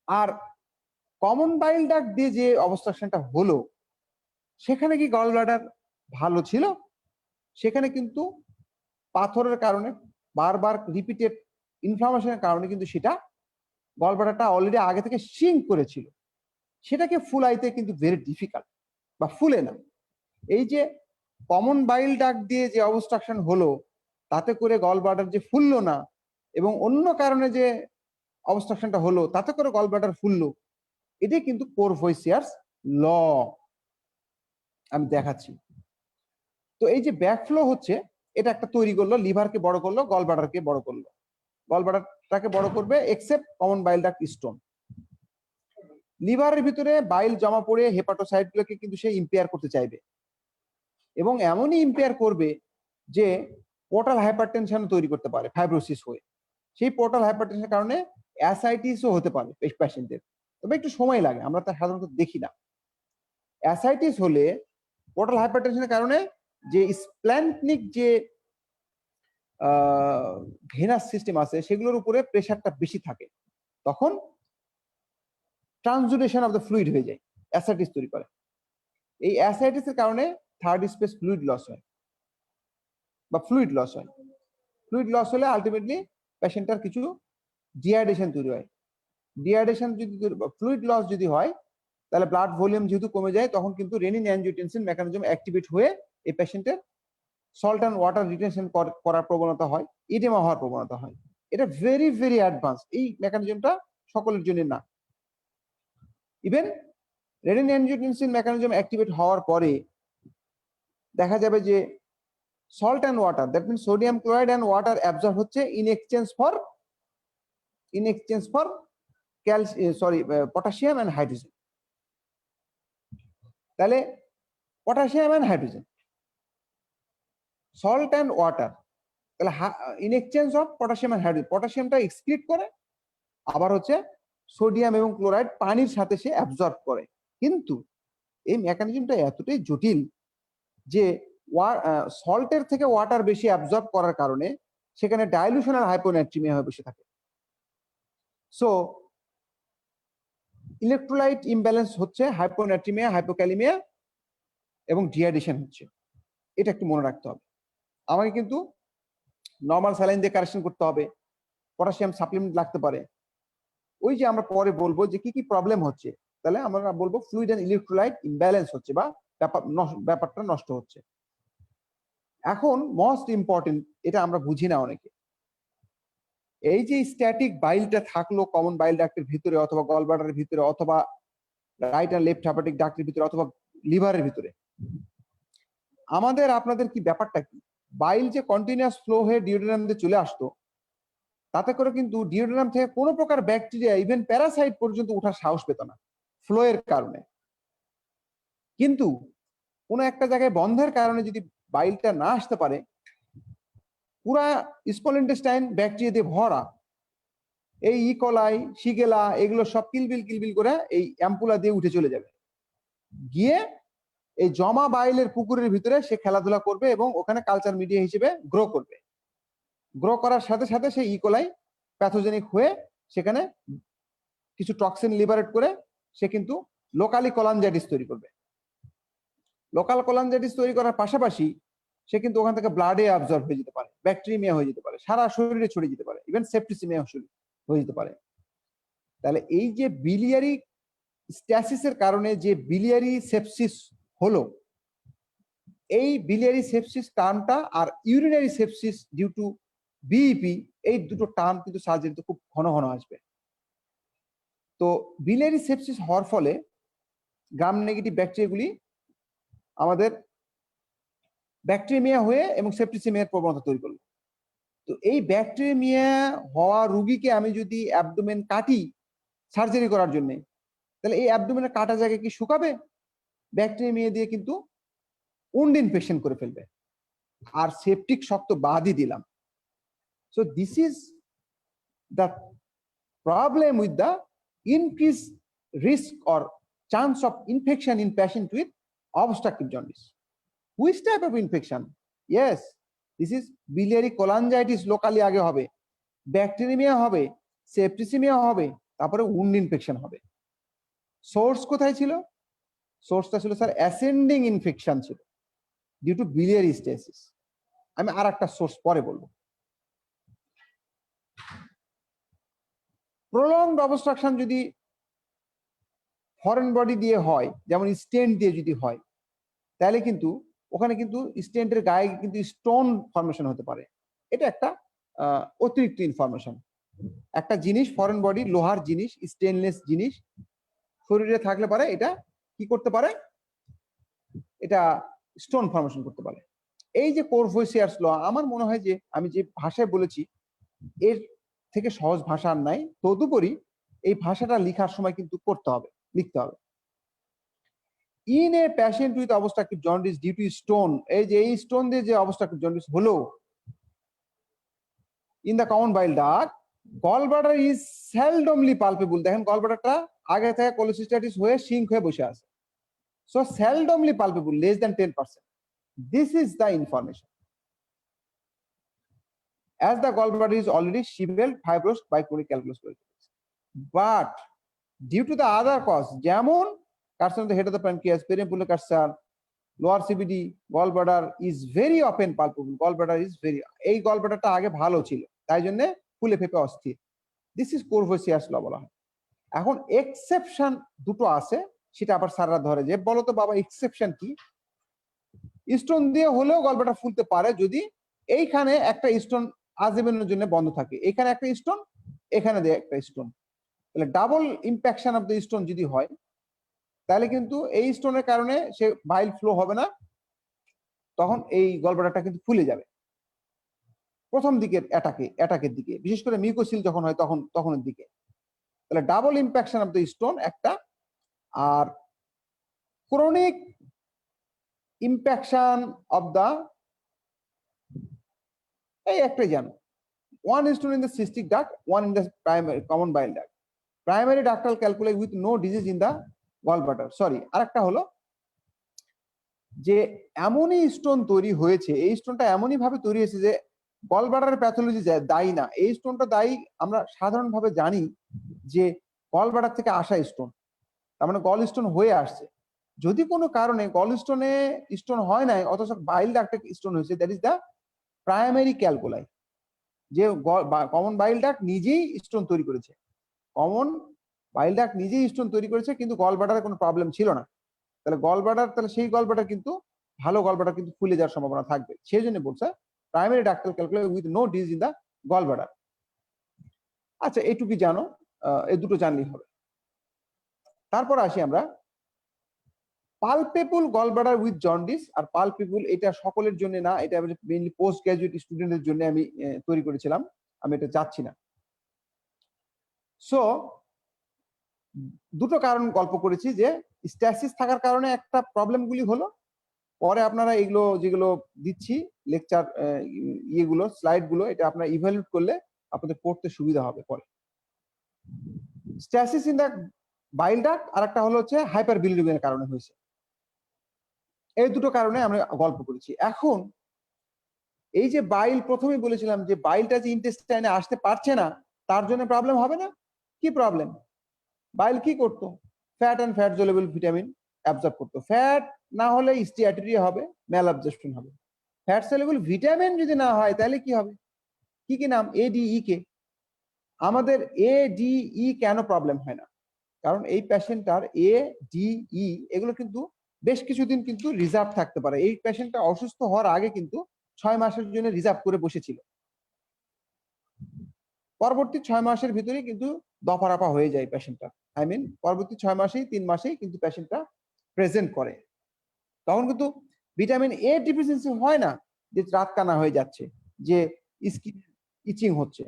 আর কমন বাইল ডাক্ট দিয়ে যে অবস্ট্রাকশনটা হলো সেখানে কি গল ব্লাডার ভালো ছিল? সেখানে কিন্তু পাথরের কারণে, বারবার রিপিটেড ইনফ্লামেশনের কারণে কিন্তু সেটা গল ব্লাডারটা অলরেডি আগে থেকে সিঙ্ক করেছিল, সেটাকে ফুলাইতে কিন্তু ভেরি ডিফিকাল্ট, বা ফুলে না। এই যে কমন বাইল ডাক্ট দিয়ে যে অবস্ট্রাকশন হলো তাতে করে গল ব্লাডার যে ফুললো না, এবং অন্য কারণে যে অবস্ট্রাকশনটা হলো তাতে করে গল ব্লাডার ফুললো, এটাই কিন্তু কোরভয়েসিয়ার্স ল। আমি দেখাচ্ছি। তো এই যে ব্যাকফ্লো হচ্ছে, এটা একটা তৈরি করলো, লিভারকে বড় করলো, গল ব্লাডারকে বড় করলো, গল ব্লাডারটাকে বড় করবে except common bile duct stone. লিভারের ভিতরে বাইল জমা পড়ে হেপাটোসাইট গুলোকে কিন্তু সে ইম্পেয়ার করতে চাইবে, এবং এমনই ইম্পেয়ার করবে যে পোর্টাল হাইপারটেনশন তৈরি করতে পারে ফাইব্রোসিস হয়ে। সেই পোর্টাল হাইপারটেনশনের কারণে অ্যাসাইটিসও হতে পারে পেশেন্টের, তবে একটু সময় লাগে, আমরা তা সাধারণত দেখি না। অ্যাসাইটিস হলে পোর্টাল হাইপারটেনশনের কারণে যে স্প্ল্যান্টনিক যে ভেনাস সিস্টেম আছে সেগুলোর উপরে প্রেশারটা বেশি থাকে, তখন ট্রান্সজুডেশন অফ দ্য ফ্লুইড হয়ে যায়, অ্যাসাইটিস তৈরি করে। এই অ্যাসাইটিসের কারণে থার্ড স্পেস ফ্লুইড লস হয়, বা ফ্লুইড লস হয়। ফ্লুইড লস হলে আলটিমেটলি পেশেন্টটার কিছু ডিহাইড্রেশন তৈরি হয়। ডিহাইড্রেশন যদি, ফ্লুইড লস যদি হয়, তাহলে ব্লাড ভলিউম যেহেতু কমে যায়, তখন কিন্তু রেনিন অ্যাঞ্জিওটেনসিন মেকানিজম অ্যাক্টিভেট হয়ে এই পেশেন্টের সল্ট অ্যান্ড ওয়াটার রিটেনশন করার প্রবণতা হয়, ইডেমা হওয়ার প্রবণতা হয়। এটা ভেরি ভেরি অ্যাডভান্স, এই মেকানিজমটা সকলের জন্য না। Even renin angiotensin mechanism activate হওয়ার পরে দেখা যাবে যে salt and water, that means sodium chloride and water absorb হচ্ছে in exchange for potassium and hydrogen. তাহলে potassium and hydrogen, salt and water, তাহলে in exchange of potassium and hydrogen, পটাশিয়ামটা excrete করে, আবার হচ্ছে সোডিয়াম এবং ক্লোরাইড পানির সাথে সে অ্যাবজর্ব করে। কিন্তু এই মেকানিজমটা এতটাই জটিল যে সল্টের থেকে ওয়াটার বেশি অ্যাবজর্ব করার কারণে সেখানে ডাইলুশনাল হাইপোনাট্রিমিয়া হয়ে বসে থাকে। সো ইলেকট্রোলাইট ইমব্যালেন্স হচ্ছে, হাইপোনাট্রিমিয়া, হাইপোক্যালিমিয়া এবং ডিহাইড্রেশন হচ্ছে। এটা একটু মনে রাখতে হবে। আমাকে কিন্তু নর্মাল স্যালাইন দিয়ে কারেকশন করতে হবে, পটাশিয়াম সাপ্লিমেন্ট লাগতে পারে। ওই যে আমরা পরে বলবো যে কি কি প্রবলেম হচ্ছে, তাহলে আমরা বলবো ফ্লুইড এন্ড ইলেকট্রোলাইট ইমব্যালেন্স হচ্ছে বা ব্যাপারটা নষ্ট হচ্ছে। এখন মোস্ট ইম্পর্টেন্ট, এটা আমরা বুঝি না অনেকে, এই যে স্ট্যাটিক বাইলটা থাকলো কমন বাইল ডাক্টের ভিতরে অথবা গলব্লাডারের ভিতরে অথবা রাইট এন্ড লেফট হেপাটিক ডাক্টের ভিতরে অথবা লিভারের ভিতরে, আমাদের আপনাদের কি ব্যাপারটা কি? বাইল যে কন্টিনিউয়াস ফ্লো হয়ে ডিওডেনাম দিয়ে চলে আসতো, তাতে করে কিন্তু ডিওডেনাম থেকে কোনো প্রকার ব্যাকটেরিয়া ইভেন প্যারাসাইট পর্যন্ত ওঠার সাহস পেত না ফ্লো এর কারণে। কিন্তু কোনো একটা জায়গায় বন্ধের কারণে যদি বাইলটা না আসতে পারে, পুরা স্মল ইন্টেস্টাইন ব্যাকটেরিয়া দিয়ে ভরা, এই ইকোলাই শিগেলা এগুলো সব কিলবিল করে এই অ্যাম্পুলা দিয়ে উঠে চলে যাবে, গিয়ে এই জমা বাইলের পুকুরের ভিতরে সে খেলাধুলা করবে এবং ওখানে কালচার মিডিয়া হিসেবে গ্রো করবে। গ্রো করার সাথে সাথে সেই ইকোলাই প্যাথোজেনিক হয়ে সেখানে কিছু টক্সিন লিবারেট করে সে কিন্তু লোকালি কোলাঞ্জাইটিস তৈরি করবে। লোকাল কোলাঞ্জাইটিস তৈরি করার পাশাপাশি সে কিন্তু ওখান থেকে ব্লাডে অ্যাবজর্ব হয়ে যেতে পারে, ব্যাকটেরিয়া হয়ে যেতে পারে, সারা শরীরে ছড়িয়ে যেতে পারে, ইভেন সেপ্টিসিমিয়া হয়ে যেতে পারে। তাহলে এই যে বিলিয়ারি স্ট্যাসিসের কারণে যে বিলিয়ারি সেপসিস হলো, এই বিলিয়ারি সেপসিস টার্মটা আর urinary sepsis due to BEP, এই দুটো টার্ম কিন্তু সার্জারিতে খুব ঘন ঘন আসবে। তো বিলিয়ারি সেপসিস হওয়ার ফলে গ্রাম নেগেটিভ ব্যাকটেরিয়াগুলি আমাদের ব্যাকটেরিয়া হয়ে এবং সেপ্টিসিমিয়ার প্রবণতা তৈরি করলো। তো এই ব্যাকটেরিয়া হওয়া রুগীকে আমি যদি অ্যাবডোমেন কাটি সার্জারি করার জন্য, তাহলে এই অ্যাবডোমেনের কাটা জায়গায় কি শুকাবে? ব্যাকটেরিয়া দিয়ে কিন্তু উন্ড ইনফেকশন করে ফেলবে, আর সেপটিক শক্ত বাদই দিলাম। So this is the problem with the increase risk or chance of infection in patient with obstructive jaundice. Which type of infection? Yes, this is biliary cholangitis locally আগে হবে, bacteria হবে, septicaemia হবে, তারপরে wound infection হবে। Source কোথায় ছিল? সোর্সটা ছিল স্যার অ্যাসেন্ডিং ইনফেকশন ছিল ডিউ টু biliary stasis। আমি আর একটা সোর্স পরে বলবো। প্রলংড অবস্ট্রাকশন যদি ফরেন বডি দিয়ে হয়, যেমন স্টেন্ট দিয়ে যদি হয়, তাহলে কিন্তু ওখানে কিন্তু স্টেন্টের গায়ে কিন্তু স্টোন ফর্মেশন হতে পারে। এটা একটা অতিরিক্ত ইনফরমেশন। একটা জিনিস ফরেন বডি, লোহার জিনিস, স্টেনলেস জিনিস শরীরে থাকলে পারে এটা কি করতে পারে? এটা স্টোন ফর্মেশন করতে পারে। এই যে কোরভোসিয়ারস ল, আমার মনে হয় যে আমি যে ভাষায় বলেছি এর থেকে সহজ ভাষা আর নাই। তদুপরি এই ভাষাটা লেখার সময় কিন্তু করতে হবে, লিখতে হবে। In a patient with obstructive jaundice due to stone, এই যে এই স্টোন দিয়ে যে obstructive jaundice হলো in the common bile duct, gallbladder is seldomly palpable। দেখেন গলব্লাডারটা আগে থেকে কোলোসিস্টাইটিস হয়ে সিঙ্ক হয়ে বসে আছে। So seldomly palpable, less than 10%. This is the information. As the gallbladder is already shriveled, fibrous by chronic calculus colitis. But due to the other cause, যেমন carcinoma of the head of the pancreas, perinephroid cancer, lower CBD, gallbladder is very often palpable. Gallbladder is very, এই গলব্লাডারটা আগে ভালো ছিল, তাই জন্য ফুলে ফেপে অস্থির। This is কোরভোসিয়াস ল বলা হয়। এখন এক্সেপশন দুটো আছে, সেটা আবার স্যাররা ধরে যে বলো তো বাবা এক্সেপশন কি? স্টোন দিয়ে হলেও গলব্লাডার ফুলতে পারে যদি এইখানে একটা স্টোন আজীবনের জন্য বন্ধ থাকে, এখানে একটা স্টোন, এখানে দিয়ে একটা স্টোন, তাহলে ডাবল ইম্প্যাকশন অফ দ্য স্টোন যদি হয়, তাহলে কিন্তু এই স্টোনের কারণে সে বাইল ফ্লো হবে না, তখন এই গলব্লাডারটা কিন্তু ফুলে যাবে প্রথম দিকের অ্যাটাকের দিকে, বিশেষ করে মিউকোসিল যখন হয় তখনের দিকে। তাহলে ডাবল ইম্প্যাকশন অফ দ্য স্টোন একটা, আর ক্রনিক ইম্প্যাকশন অফ দ্য এই একটাই জানো, one stone in the cystic duct, one in the primary common bile duct. Primary ductal calculi with no disease in the gallbladder. Sorry, আরেকটা হলো যে এমনই স্টোন তৈরি হয়েছে, এই স্টোনটা এমনই ভাবে তৈরি হয়েছে যে গলব্লাডারের প্যাথোলজি দায়ী না, এই স্টোনটা দায়ী আমরা সাধারণভাবে জানি যে গলব্লাডার থেকে আসা স্টোন, তার মানে গল স্টোন হয়ে আসছে। যদি কোনো কারণে গল স্টোনে স্টোন হয় নাই অথচ বাইল ডাক্টে স্টোন হয়েছে, that is the primary calculi, যে কমন বাইল ডাক্ট নিজেই স্টোন তৈরি করেছে, কমন বাইল ডাক্ট নিজেই স্টোন তৈরি করেছে, কিন্তু গলব্লাডারে কোনো প্রবলেম ছিল না। তাহলে গলব্লাডার, তাহলে সেই গলব্লাডার কিন্তু ভালো গলব্লাডার কিন্তু ফুলে যাওয়ার সম্ভাবনা থাকবে। সেই জন্য বলছে primary ductal calculi with no disease in the gallbladder. আচ্ছা, এইটুকু জানো, এই দুটো জানলেই হবে। তারপর আসি আমরা পালপেবল গলব্লাডার উইথ জন্ডিস। আর পালপেবল এটা সকলের জন্য না, এটা মেইনলি পোস্ট গ্রাজুয়েট স্টুডেন্টের জন্য আমি তৈরি করেছিলাম, আমি এটা চাচ্ছি না। সো দুটো কারণ গল্প করেছি, যে স্ট্যাসিস থাকার কারণে একটা প্রবলেমগুলি হলো, পরে আপনারা এগুলো যেগুলো দিচ্ছি লেকচার ইয়েগুলো স্লাইড গুলো, এটা আপনারা ইভ্যালুয়েট করলে আপনাদের পড়তে সুবিধা হবে পরে। Stasis in the bile duct আর একটা হলো হচ্ছে হাইপার বিলিরুবিনের কারণে হয়েছে। এই দুটো কারণে আমরা গল্প করেছি। এখন এই যে বাইল, প্রথমেই বলেছিলাম যে বাইলটা যে ইন্টেস্টাইনে আসতে পারছে না, তার জন্য প্রবলেম হবে না? কি প্রবলেম? বাইল কি করতো? Fat and fat soluble vitamin absorb করতো। ফ্যাট না হলে স্টিয়াটরি হবে, ম্যাল অ্যাবজর্পশন হবে। ফ্যাট সলিউবল ভিটামিন যদি না হয় তাহলে কি হবে? কি কি নাম? এডিই কে। আমাদের এডিই কেন প্রবলেম হয় না? কারণ এই পেশেন্টটার এডিই এগুলো কিন্তু বেশ কিছুদিন কিন্তু রিজার্ভ থাকতে পারে। এই পেশেন্টটা অসুস্থ হওয়ার আগে কিন্তু 6 মাসের জন্য রিজার্ভ করে বসেছিল, পরবর্তী 6 মাসের ভিতরে কিন্তু দফারাপা হয়ে যায় পেশেন্টটা। আই মিন পরবর্তী 6 মাসেই 3 মাসেই কিন্তু পেশেন্টটা প্রেজেন্ট করে। তখন কিন্তু ভিটামিন এ ডিফিসিয়েন্সি হয় না, যে রাত কানা হয়ে যাচ্ছে, যে স্কিন ইচিং হচ্ছে।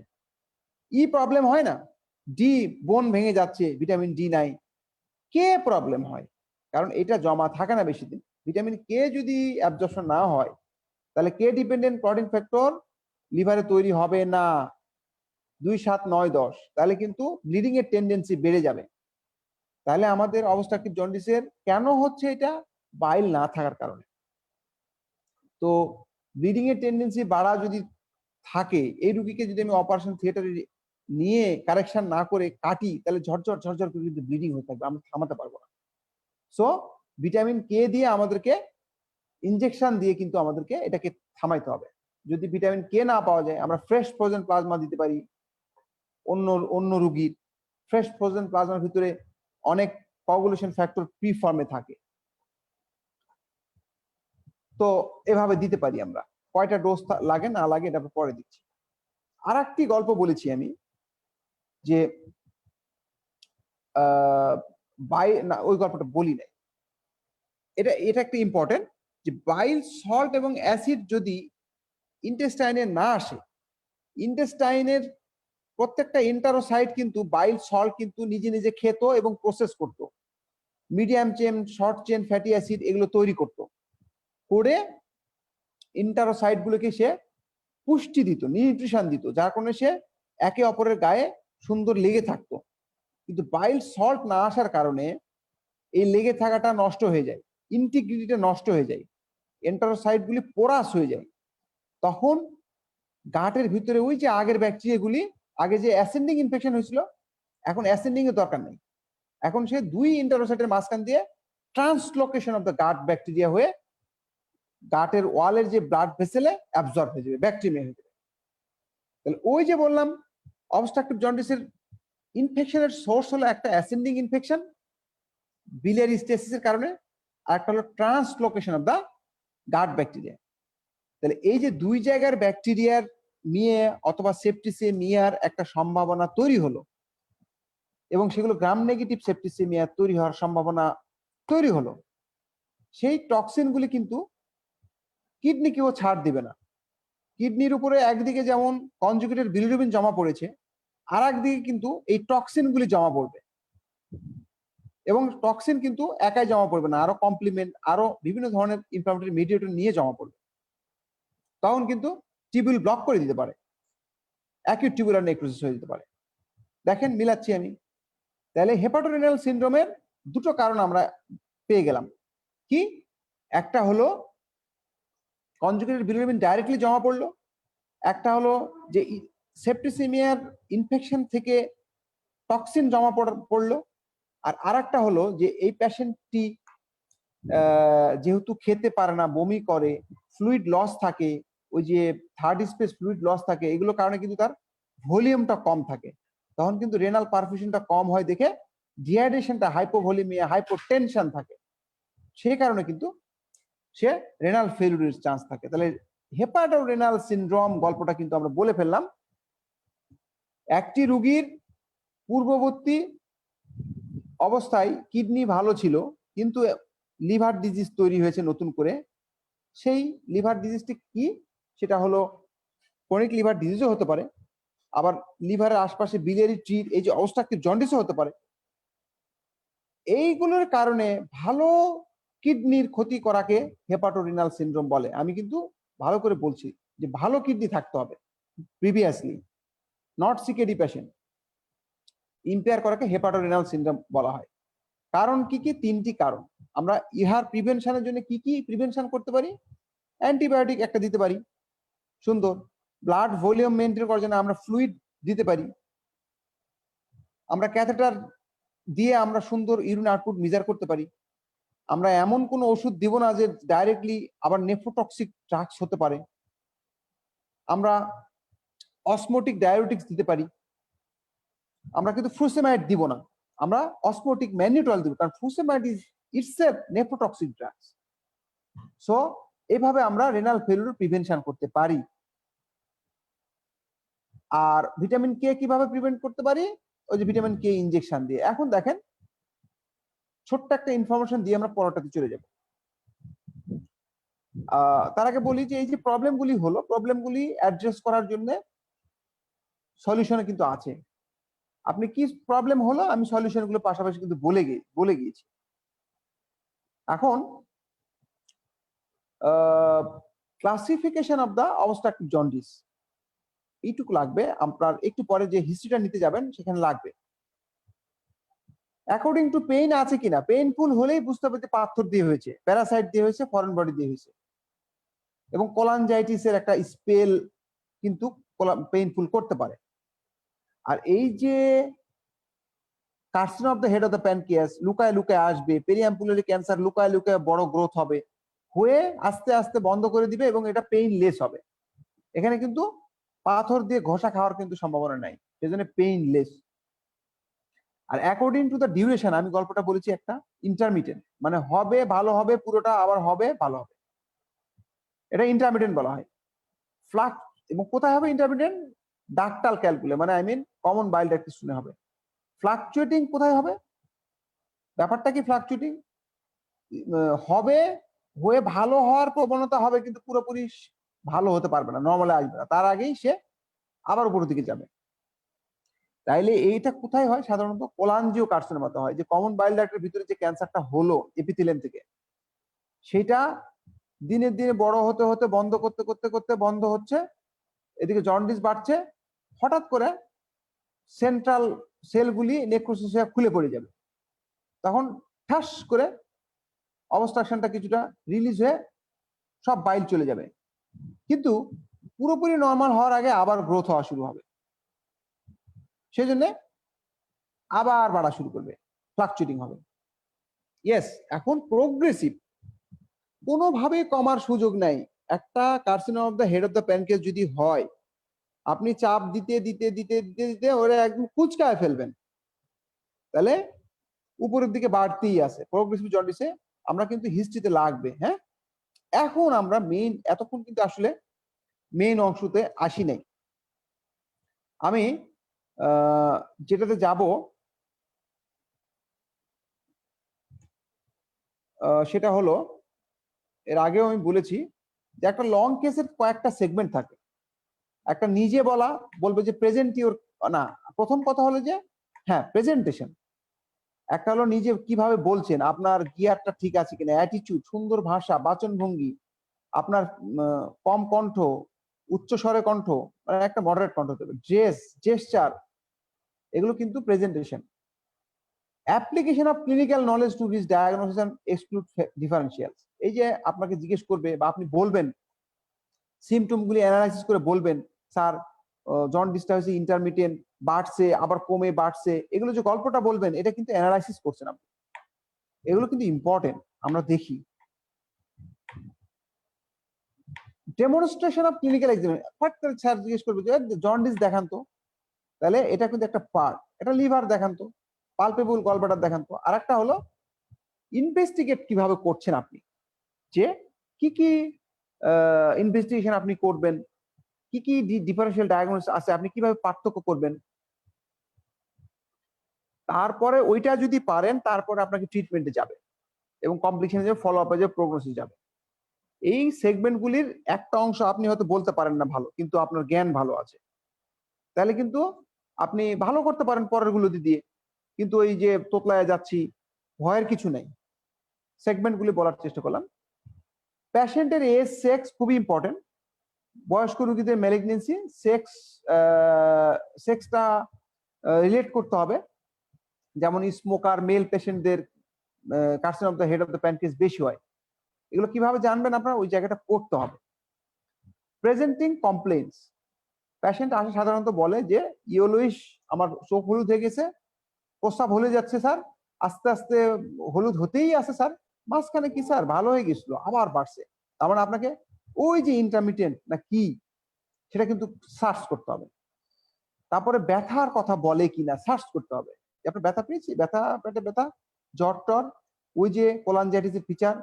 ই প্রবলেম হয় না, ডি বোন ভেঙে যাচ্ছে, ভিটামিন ডি নাই। কে প্রবলেম হয়, কারণ এটা জমা থাকে না বেশি দিন। ভিটামিন কে যদি অ্যাবজর্পশন না হয়, তাহলে কে ডিপেন্ডেন্ট প্রোটিন ফ্যাক্টর লিভারে তৈরি হবে না। 2, 7, 9, 10, তাহলে কিন্তু ব্লিডিং এর টেন্ডেন্সি বেড়ে যাবে। তাহলে আমাদের অবস্ট্রাকটিভ জন্ডিসের কেন হচ্ছে? এটা বাইল না থাকার কারণে। তো ব্লিডিং এর টেন্ডেন্সি বাড়া যদি থাকে, এই রুগীকে যদি আমি অপারেশন থিয়েটারে নিয়ে কারেকশন না করে কাটি, তাহলে ঝরঝর ঝরঝর করে কিন্তু ব্লিডিং হয়ে থাকবে, আমরা থামাতে পারবো না। সো ভিটামিন কে দিয়ে আমাদেরকে ইনজেকশন দিয়ে কিন্তু আমাদেরকে এটাকে থামাইতে হবে। যদি ভিটামিন কে না পাওয়া যায়, আমরা ফ্রেশ ফ্রোজেন প্লাজমা দিতে পারি। অন্য রুগীর ফ্রেশ ফ্রোজেন প্লাজমার ভিতরে অনেক কোয়াগুলেশন ফ্যাক্টর পি ফর্মে থাকে, তো এভাবে দিতে পারি আমরা। কয়টা ডোজ লাগে না লাগে এটা পরে দিচ্ছি। আর একটি গল্প বলেছি আমি, যে না ওই গল্পটা বলি নাই, এটা একটা ইম্পর্টেন্ট, যে বাইল সল্ট এবং অ্যাসিড যদি ইন্টেস্টাইনে না আসে, ইন্টেস্টাইনের প্রত্যেকটা এন্টারোসাইট কিন্তু বাইল সল্ট কিন্তু নিজে নিজে খেত এবং প্রসেস করত, medium chain, short chain fatty acid এগুলো তৈরি করত, করে ইন্টারোসাইট গুলোকে সে পুষ্টি দিত, নিউট্রিশন দিত, যার কারণে সে একে অপরের গায়ে সুন্দর লেগে থাকতো। কিন্তু বাইল সল্ট না আসার কারণে এই লেগে থাকাটা নষ্ট হয়ে যায়, ইন্টিগ্রিটিটা নষ্ট হয়ে যায়, এন্টারোসাইট গুলি পোরাস হয়ে যায়। তখন গাটের ভিতরে ওই যে আগের ব্যাকটেরিয়াগুলি, আগে যে অ্যাসেন্ডিং ইনফেকশন হয়েছিল, এখন অ্যাসেন্ডিং এর দরকার নেই। এখন সে দুই ইন্টারোসাইটের মাঝখান দিয়ে translocation of the gut bacteria হয়ে গাটের ওয়ালের যে ব্লাড ভেসেলে অ্যাবজর্ব হয়ে যাবে, ব্যাকটেরিয়া হয়ে যাবে। তাহলে ওই যে বললাম অবস্ট্রাকটিভ জন্ডিসের ইনফেকশনের সোর্স হলো একটা অ্যাসেন্ডিং ইনফেকশন biliary স্টেসিসের কারণে, আর একটা হলো translocation of the gut bacteria. তাহলে এই যে দুই জায়গার ব্যাকটেরিয়ার নিয়ে অথবা সেপ্টিসেমিয়ার একটা সম্ভাবনা তৈরি হলো, এবং সেগুলো গ্রাম নেগেটিভ সেপ্টিসেমিয়া তৈরি হওয়ার সম্ভাবনা তৈরি হলো, সেই টক্সিনগুলি কিন্তু কিডনিকেও ছাড় দিবে না। কিডনির উপরে একদিকে যেমন কনজুগেটেড বিলিরুবিন জমা পড়েছে, আর একদিকে কিন্তু এই টক্সিনগুলি জমা পড়বে, এবং টক্সিন কিন্তু একাই জমা পড়বে না, আরো কমপ্লিমেন্ট, আরো বিভিন্ন ধরনের ইনফ্লামেটরি মিডিয়েটর নিয়ে জমা পড়বে। তখন কিন্তু টিবিউল ব্লক করে দিতে পারে, অ্যাকিউট টিবিউলার নেক্রোসিস হয়ে যেতে পারে। দেখেন মিলাচ্ছি আমি। তাহলে হেপাটোরেনাল সিনড্রোমের দুটো কারণ আমরা পেয়ে গেলাম। কি? একটা হলো কনজুগেটেড বিলিরুবিন ডাইরেক্টলি জমা পড়লো, একটা হলো যে সেপ্টিসিমিয়ার ইনফেকশন থেকে টক্সিন জমা পড়লো, আর আরেকটা হলো যে এই পেশেন্টটি যেহেতু খেতে পারে না, বমি করে, ফ্লুইড লস থাকে, ওই যে থার্ড স্পেস ফ্লুইড লস থাকে, এগুলোর কারণে কিন্তু তার ভলিউমটা কম থাকে, তখন কিন্তু রেনাল পারফিউশনটা কম হয় দেখে ডিহাইড্রেশনটা, হাইপোভলিমিয়া, হাইপোটেনশন থাকে, সেই কারণে কিন্তু সে রেনাল ফেলিউরের চান্স থাকে। তাহলে হেপাটোরেনাল সিনড্রোম গল্পটা কিন্তু আমরা বলে ফেললাম। একটি রোগীর পূর্ববর্তী অবস্থায় কিডনি ভালো ছিল, কিন্তু লিভার ডিজিজ তৈরি হয়েছে নতুন করে। সেই লিভার ডিজিজটি কি? সেটা হলো ক্রনিক লিভার ডিজিজও হতে পারে, আবার লিভারের আশপাশে বিলিয়ারি ট্রির এই যে অবস্ট্রাকটিভ জন্ডিসও হতে পারে। এইগুলোর কারণে ভালো কিডনির ক্ষতি করাকে হেপাটোরিনাল সিনড্রোম বলে। আমি কিন্তু ভালো করে বলছি যে ভালো কিডনি থাকতে হবে previously, not CKD patient. Impair করাকে হেপাটোরিনাল সিনড্রোম বলা হয়। কারণ কি কি? তিনটি কারণ। আমরা ইহার প্রিভেনশনের জন্য কি কি প্রিভেনশন করতে পারি? অ্যান্টিবায়োটিক একটা দিতে পারি, সুন্দর। ব্লাড ভলিউম মেনটেন করার জন্য আমরা ফ্লুইড দিতে পারি। আমরা ক্যাথেটার দিয়ে আমরা সুন্দর ইউরিন আউটপুট মেজার করতে পারি। আমরা এমন কোনো ওষুধ দিব না যে ডাইরেক্টলি আবার নেফ্রোটক্সিক ড্রাগস হতে পারে। আমরা অসমোটিক ডায়োটিক্স দিতে পারি। আমরা কিন্তু ফুসেমাইড দিব না, আমরা অসমোটিক ম্যানিটল দিব, কারণ frusemide is itself nephrotoxic drugs. So এইভাবে আমরা রেনাল ফেলিউর প্রিভেনশন করতে পারি। আর ভিটামিন কে কিভাবে প্রিভেন্ট করতে পারি? ওই যে ভিটামিন কে ইনজেকশন দিয়ে। এখন দেখেন, ছোট্ট একটা ইনফরমেশন দিয়ে আমরা পরটাতে চলে যাব। তার আগে বলি যে এই যে প্রবলেমগুলি হলো, প্রবলেমগুলি অ্যাড্রেস করার জন্য সলিউশন কিন্তু আছে। আপনি কি প্রবলেম হলো, আমি সলিউশনগুলো পাশাপাশি কিন্তু বলে গিয়েছি। এখন classification of the obstructive jaundice, এইটুকু লাগবে। আপনার একটু পরে যে হিস্ট্রিটা নিতে যাবেন সেখানে লাগবে। অ্যাকর্ডিং টু পেইন আছে কিনা, পেইনফুল হলেই বুঝতে হবে যে পাথর দিয়ে হয়েছে, প্যারাসাইট দিয়ে হয়েছে, ফরেন বডি দিয়ে হয়েছে। এবং কোলানজাইটিসের একটা স্পেল কিন্তু পেইনফুল করতে পারে। আর এই যে carcinoma of the head of the pancreas লুকায় লুকায় আসবে, পেরিঅ্যাম্পুলারি ক্যান্সার লুকায় লুকায় বড় গ্রোথ হবে, হয়ে আস্তে আস্তে বন্ধ করে দিবে এবং এটা পেইনলেস হবে। এখানে কিন্তু পাথর দিয়ে ঘষা খাওয়ার কিন্তু সম্ভাবনা নাই, সেজন্য পেইনলেস। আর অ্যাকর্ডিং টু দ্য ডিউরেশন, আমি গল্পটা বলেছি একটা ইন্টারমিডিয়েন্ট, মানে হবে ভালো হবে পুরোটা, আবার হবে ভালো হবে, এটা ইন্টারমিডিয়েন্ট বলা হয়। ফ্লাক্স, এবং কোথায় হবে ইন্টারমিডিয়েন্ট? ডাক্টাল ক্যালকুলে, মানে I mean common bile duct শুনে হবে। ফ্লাকচুয়েটিং কোথায় হবে? ব্যাপারটা কি ফ্লাকচুয়েটিং হবে, হয়ে ভালো হওয়ার প্রবণতা হবে, কিন্তু পুরোপুরি ভালো হতে পারবে না, নর্মালে আসবে না, তার আগেই সে আবার উপরের দিকে যাবে। তাইলে এইটা কোথায় হয়? সাধারণত কোলাঞ্জিও কার্সিনোমাতে হয়, যে কমন বাইল ডাক্টের ভিতরে যে ক্যান্সারটা হলো এপিথেলিয়াম থেকে, সেটা দিনের দিনে বড় হতে হতে বন্ধ করতে করতে করতে বন্ধ হচ্ছে, এদিকে জন্ডিস বাড়ছে, হঠাৎ করে সেন্ট্রাল সেলগুলি নেক্রোসিস হয়ে খুলে পড়ে যাবে, তখন ঠাস করে অবস্ট্রাকশনটা কিছুটা রিলিজ হয়ে সব বাইল চলে যাবে, কিন্তু পুরোপুরি নর্মাল হওয়ার আগে আবার গ্রোথ হওয়া শুরু হবে, সেই জন্য আবার বাড়া শুরু করবে, ফ্লাকচুয়েটিং হবে। ইয়েস, এখন প্রোগ্রেসিভ, কোনোভাবে কমার সুযোগ নাই। একটা carcinoma of the head of the pancreas যদি হয়, আপনি চাপ দিতে দিতে দিতে দিতে দিতে ওরা একদম কুচকায় ফেলবেন, তাহলে উপরের দিকে বাড়তেই আছে। প্রোগ্রেসিভ জন্ডিসে আমরা কিন্তু হিস্ট্রিতে লাগবে। হ্যাঁ, এখন আমরা মেইন, এতক্ষণ কিন্তু আসলে মেইন অংশতে আসি নাই। আমি যেটাতে যাব সেটা হলো, এর আগেও আমি বলেছি যে একটা লং কেসের কয়েকটা সেগমেন্ট থাকে। একটা নিজে বলা, বলবে যে প্রেজেন্ট ইউর, না, প্রথম কথা হলো যে হ্যাঁ প্রেজেন্টেশন। একটা হলো নিজে কিভাবে বলছেন, আপনার গিয়ারটা ঠিক আছে কিনা, অ্যাটিটিউড, সুন্দর ভাষা, বাচনভঙ্গি, আপনার কম কণ্ঠ, উচ্চ স্বরে কণ্ঠ, মানে একটা মডারেট কণ্ঠ দেবে, ড্রেস, জেস্টার, এগুলো কিন্তু presentation. Application of clinical knowledge to reach diagnosis and exclude differentials. এই যে আপনাকে জিজ্ঞেস করবে বা আপনি বলবেন, সিমটম গুলি অ্যানালাইসিস করে বলবেন, স্যার জন্ডিসটা হচ্ছে ইন্টারমিডিয়েন্ট, বাড়ছে আবার কমে বাড়ছে, এগুলো যে গল্পটা বলবেন এটা কিন্তু অ্যানালাইসিস করছেন আপনি, এগুলো কিন্তু ইম্পর্টেন্ট আমরা দেখি। Demonstration of clinical examination, sir জিজ্ঞেস করবে যে জন্ডিস দেখান তো, তাহলে এটা কিন্তু একটা পার্ট, এটা লিভার দেখান তো, পালপেবল গলব্লাডার দেখান তো। আর একটা হলো ইনভেস্টিগেট কিভাবে করছেন আপনি, যে কি কি ইনভেস্টিগেশন আপনি করবেন, কি কি ডিফারেন্সিয়াল ডায়াগনোসিস আছে, আপনি কিভাবে পার্থক্য করবেন, তারপরে ওইটা যদি পারেন তারপরে আপনাকে ট্রিটমেন্টে যাবে এবং কমপ্লিকেশনে যাবে, ফলো আপে যাবে, প্রোগ্নোসিস যাবে। এই সেগমেন্টগুলির একটা অংশ আপনি হয়তো বলতে পারেন না ভালো, কিন্তু আপনার জ্ঞান ভালো আছে, তাহলে কিন্তু আপনি ভালো করতে পারেন পরের গুলো দিয়ে। কিন্তু ওই যে তোতলায় যাচ্ছি, ভয়ের কিছু নাই, সেগমেন্টগুলি বলার চেষ্টা করলাম। প্যাশেন্টের এজ, সেক্স খুবই ইম্পর্টেন্ট। বয়স্ক রোগীদের ম্যালিগনেন্সি, সেক্সটা রিলেট করতে হবে, যেমন স্মোকার মেল পেশেন্টদের carcinoma of the head of the pancreas বেশি হয়। এগুলো কিভাবে জানবেন আপনার, ওই জায়গাটা করতে হবে। প্রেজেন্টিং কমপ্লেইন্স, পেশেন্ট আসে সাধারণত বলে যে ইয়েলোইশ, আমার চোখ হলুদ হয়ে গেছে, প্রস্রাব হলে যাচ্ছে স্যার, আস্তে আস্তে হলুদ হতেই আছে স্যার, মাঝখানে কি স্যার ভালো হয়ে গেছিল আবার বাড়ছে, তার মানে আপনাকে ওই যে ইন্টারমিডিয়েন্ট না কি সেটা কিন্তু সার্চ করতে হবে। তারপরে ব্যথার কথা বলে কিনা সার্চ করতে হবে, আপনার ব্যথা পেয়েছি, ব্যথা পেটে ব্যথা, জ্বর টর, ওই যে কোলানজাইটিসের feature,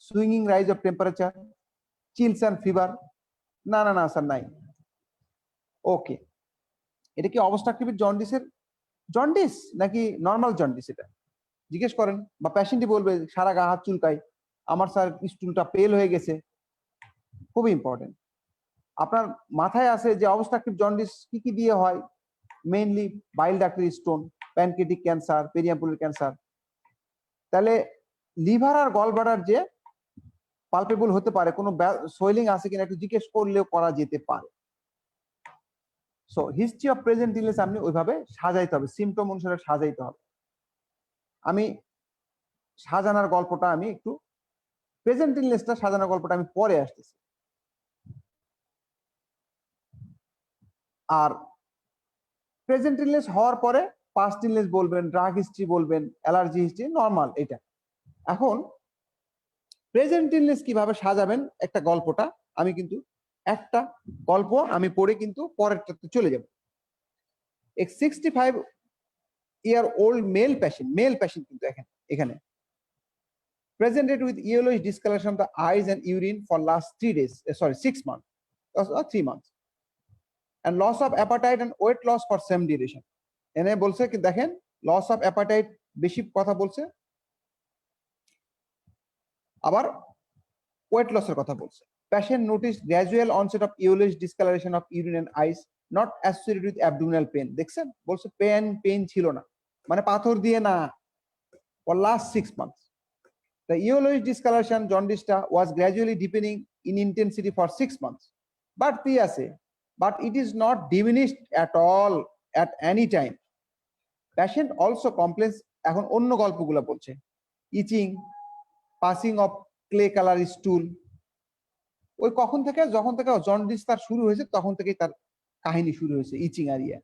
swinging rise of temperature, chills and fever, না না না স্যার নাই। ওকে, এটা কি অবস্ট্রাকটিভ জন্ডিসের জন্ডিস নাকি নর্মাল জন্ডিস, এটা জিজ্ঞেস করেন। বা পেশেন্টই বলবে সারা গা হাত চুলকায়, আমার স্যার স্টুলটা পেল হয়ে গেছে। খুবই ইম্পর্টেন্ট। আপনার মাথায় আছে যে অবস্ট্রাকটিভ জন্ডিস কি কি দিয়ে হয়, মেইনলি বাইল ডাক্টের স্টোন, প্যানক্রিয়াটিক ক্যান্সার, পেরিয়াম্পুলার ক্যান্সার। তাহলে লিভার আর গলব্লাডার যে পালপেবল হতে পারে, কোনো সোয়েলিং আছে কিনা একটু জিজ্ঞেস করলেও করা যেতে পারে। So history of present illness আপনি ওইভাবে সাজাইতে হবে, সিমটম অনুসারে সাজাইতে হবে। আমি সাজানোর গল্পটা আমি একটু, প্রেজেন্ট ইলনেসটা সাজানোর গল্পটা আমি পরে আসতেছি। আর প্রেজেন্ট ইলনেস হওয়ার পরে পাস্ট ইলনেস বলবেন, ড্রাগ হিস্ট্রি বলবেন, অ্যালার্জি হিস্ট্রি, নর্মাল এটা। এখন প্রেজেন্ট ইলনেস কিভাবে সাজাবেন একটা গল্পটা, আমি কিন্তু একটা গল্প আমি পড়ে কিন্তু পরেরটাতে চলে যাব। 65-year-old মেল পেশেন্ট কিন্তু এখানে presented with yellowish discoloration of the eyes and urine for last 6 months or 3 months, and loss of appetite and weight loss for same duration. এনে বলছে কি দেখেন, লস অফ অ্যাপাটাইট বেশি কথা বলছে, আবার ওয়েট লসের কথা বলছে। Patient noticed gradual onset of yellowish discoloration of urine and eyes not associated with abdominal pain. দেখছেন বলছে পেন ছিল না, মানে পাথর দিয়ে না, for last 6 months. The yellowish discoloration jaundice was gradually deepening in intensity for 6 months. But it is not diminished at all at any time. Patient also complains, এখন অন্য গল্পগুলো বলছে, itching, passing of clay colour stool. ওই কখন থেকে, যখন থেকে jaundice তার শুরু হয়েছে তখন থেকেই তার কাহিনী শুরু হয়েছে, ইচিং আর ইয়ে।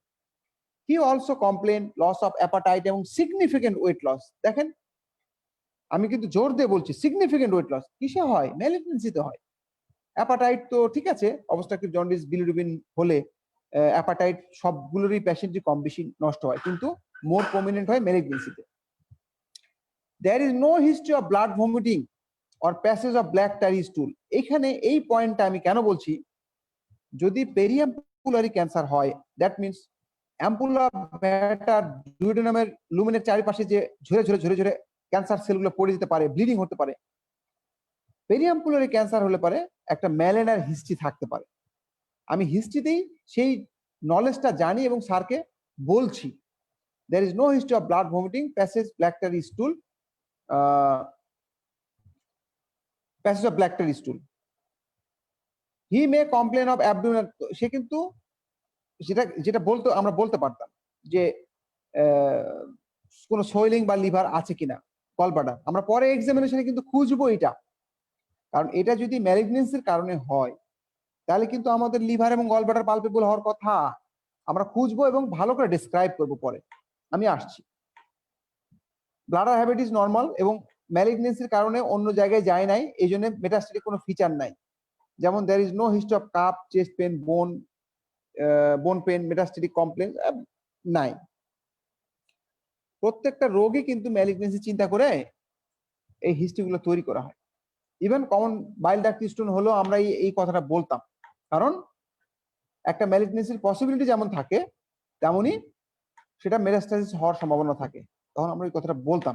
He also complained loss of appetite এবং significant weight loss. দেখেন আমি কিন্তু জোর দিয়ে বলছি, সিগনিফিকেন্ট ওয়েট লস কিসে হয়, ম্যালিগনেন্সিতে হয়। অ্যাপাটাইট তো ঠিক আছে, অবস্ট্রাকটিভ জন্ডিস বিলিরুবিন হলে অ্যাপাটাইট সবগুলোরই পেশেন্টই কম বেশি নষ্ট হয়, কিন্তু মোর প্রমিনেন্ট হয় ম্যালিগনেন্সিতে। There is no history of blood vomiting or passage of black tarry stool. এখানে এই পয়েন্টটা আমি কেন বলছি, যদি পেরিয়াম্পুলারি ক্যান্সার হয়, দ্যাট মিনস অ্যাম্পুলা ম্যাটার ডুওডেনামের লুমেনের চারিপাশে যে ঝরে ঝরে ঝরে ঝরে ক্যান্সার সেলগুলো পড়ে যেতে পারে, ব্লিডিং হতে পারে। পেরিয়াম্পুলারি ক্যান্সার হলে পারে একটা ম্যালেনার হিস্ট্রি থাকতে পারে। আমি হিস্ট্রিতেই সেই নলেজটা জানি এবং স্যারকে বলছি। There is no history of blood vomiting, passage black tarry stool, passage of black tarry stool. He may complain of abdominal, সে কিন্তু যেটা বলতো আমরা বলতে পারতাম যে কোনো সোয়েলিং বা লিভার আছে কিনা, গলব্লাডার। আমরা পরে এক্সামিনেশনে কিন্তু খুঁজবো এটা, কারণ এটা যদি ম্যালিগনেন্সির কারণে হয় তাহলে কিন্তু আমাদের লিভার এবং গলব্লাডার পালপেবল হওয়ার কথা। আমরা খুঁজবো এবং ভালো করে ডিসক্রাইব করবো পরে, আমি আসছি। ব্লাডার হ্যাবিটিস নর্মাল এবং ম্যালিগনেন্সির কারণে অন্য জায়গায় যায় নাই, এই জন্য মেটাস্টেটিক কোনো ফিচার নাই। যেমন there is no history of cough, chest pain, bone pain, metastatic complain নাই। প্রত্যেকটা রোগী কিন্তু ম্যালিগনেন্সি চিন্তা করে এই হিস্ট্রিগুলো তৈরি করা হয়। Even common bile duct stone হলেও আমরা এই কথাটা বলতাম, কারণ একটা ম্যালিগনেন্সির পসিবিলিটি যেমন থাকে তেমনি সেটা মেটাস্টাসিস হওয়ার সম্ভাবনা থাকে, তখন আমরা এই কথাটা বলতাম।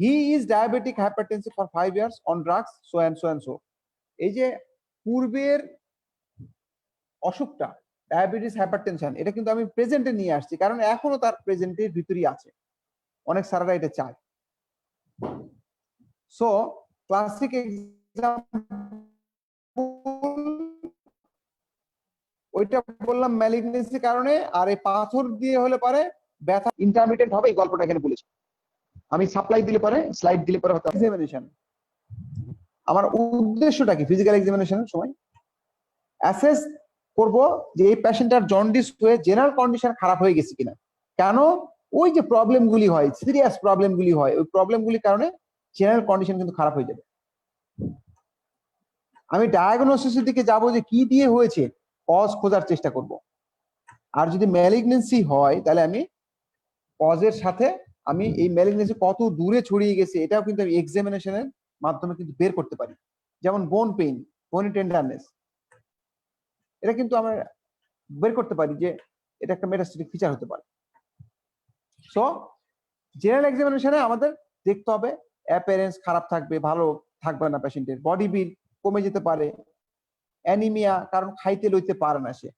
He is diabetic hypertensive for 5 years on drugs so and so and so. এই যে পূর্বের অসুখটা ডায়াবেটিস হাইপারটেনশন, এটা কিন্তু আমি প্রেজেন্টে নিয়ে আসছি, কারণ এখনো তার প্রেজেন্টের ভিতরেই আছে, অনেক স্যাররা এটা চায়। সো ক্লাসিক ওইটা বললাম ম্যালিগনেন্সির কারণে, আর এই পাথর দিয়ে হলে পারে ব্যথা ইন্টারমিটেন্ট হবে, এই গল্পটা এখানে বলেছি আমি। সাপ্লাই দিলে পারে, স্লাইড দিলে পারে, হয়তো এক্সামিনেশন। আমার উদ্দেশ্যটা কি ফিজিক্যাল এক্সামিনেশনের সময় অ্যাসেস করব যে এই পেশেন্টটার জন্ডিস হয়ে জেনারেল কন্ডিশন খারাপ হয়ে গেছে কিনা। কেন? ওই যে প্রবলেমগুলি হয়, সিরিয়াস প্রবলেমগুলি হয়, ওই প্রবলেমগুলির কারণে জেনারেল কন্ডিশন কিন্তু খারাপ হয়ে যাবে। আমি ডায়াগনোসিসের দিকে যাব যে কি দিয়ে হয়েছে, কজ খোঁজার চেষ্টা করব। আর যদি ম্যালিগনেন্সি হয় তাহলে আমি কজের সাথে আমি এই ম্যালিগনেন্সি কত দূরে ছড়িয়ে গেছে এটাও কিন্তু আমি এক্সামিনেশনের মাধ্যমে কিন্তু বের করতে পারি। যেমন বোন পেইন, বোনি টেন্ডারনেস, এটা কিন্তু আমরা বের করতে পারি যে এটা একটা মেটাস্টেটিক ফিচার হতে পারে। সো জেনারেল এক্সামিনেশনে আমাদের দেখতে হবে অ্যাপিয়ারেন্স খারাপ থাকবে, ভালো থাকবে না পেশেন্টের, বডি বিল্ড কমে যেতে পারে, অ্যানিমিয়া কারণ খাইতে লইতে পারে না সে,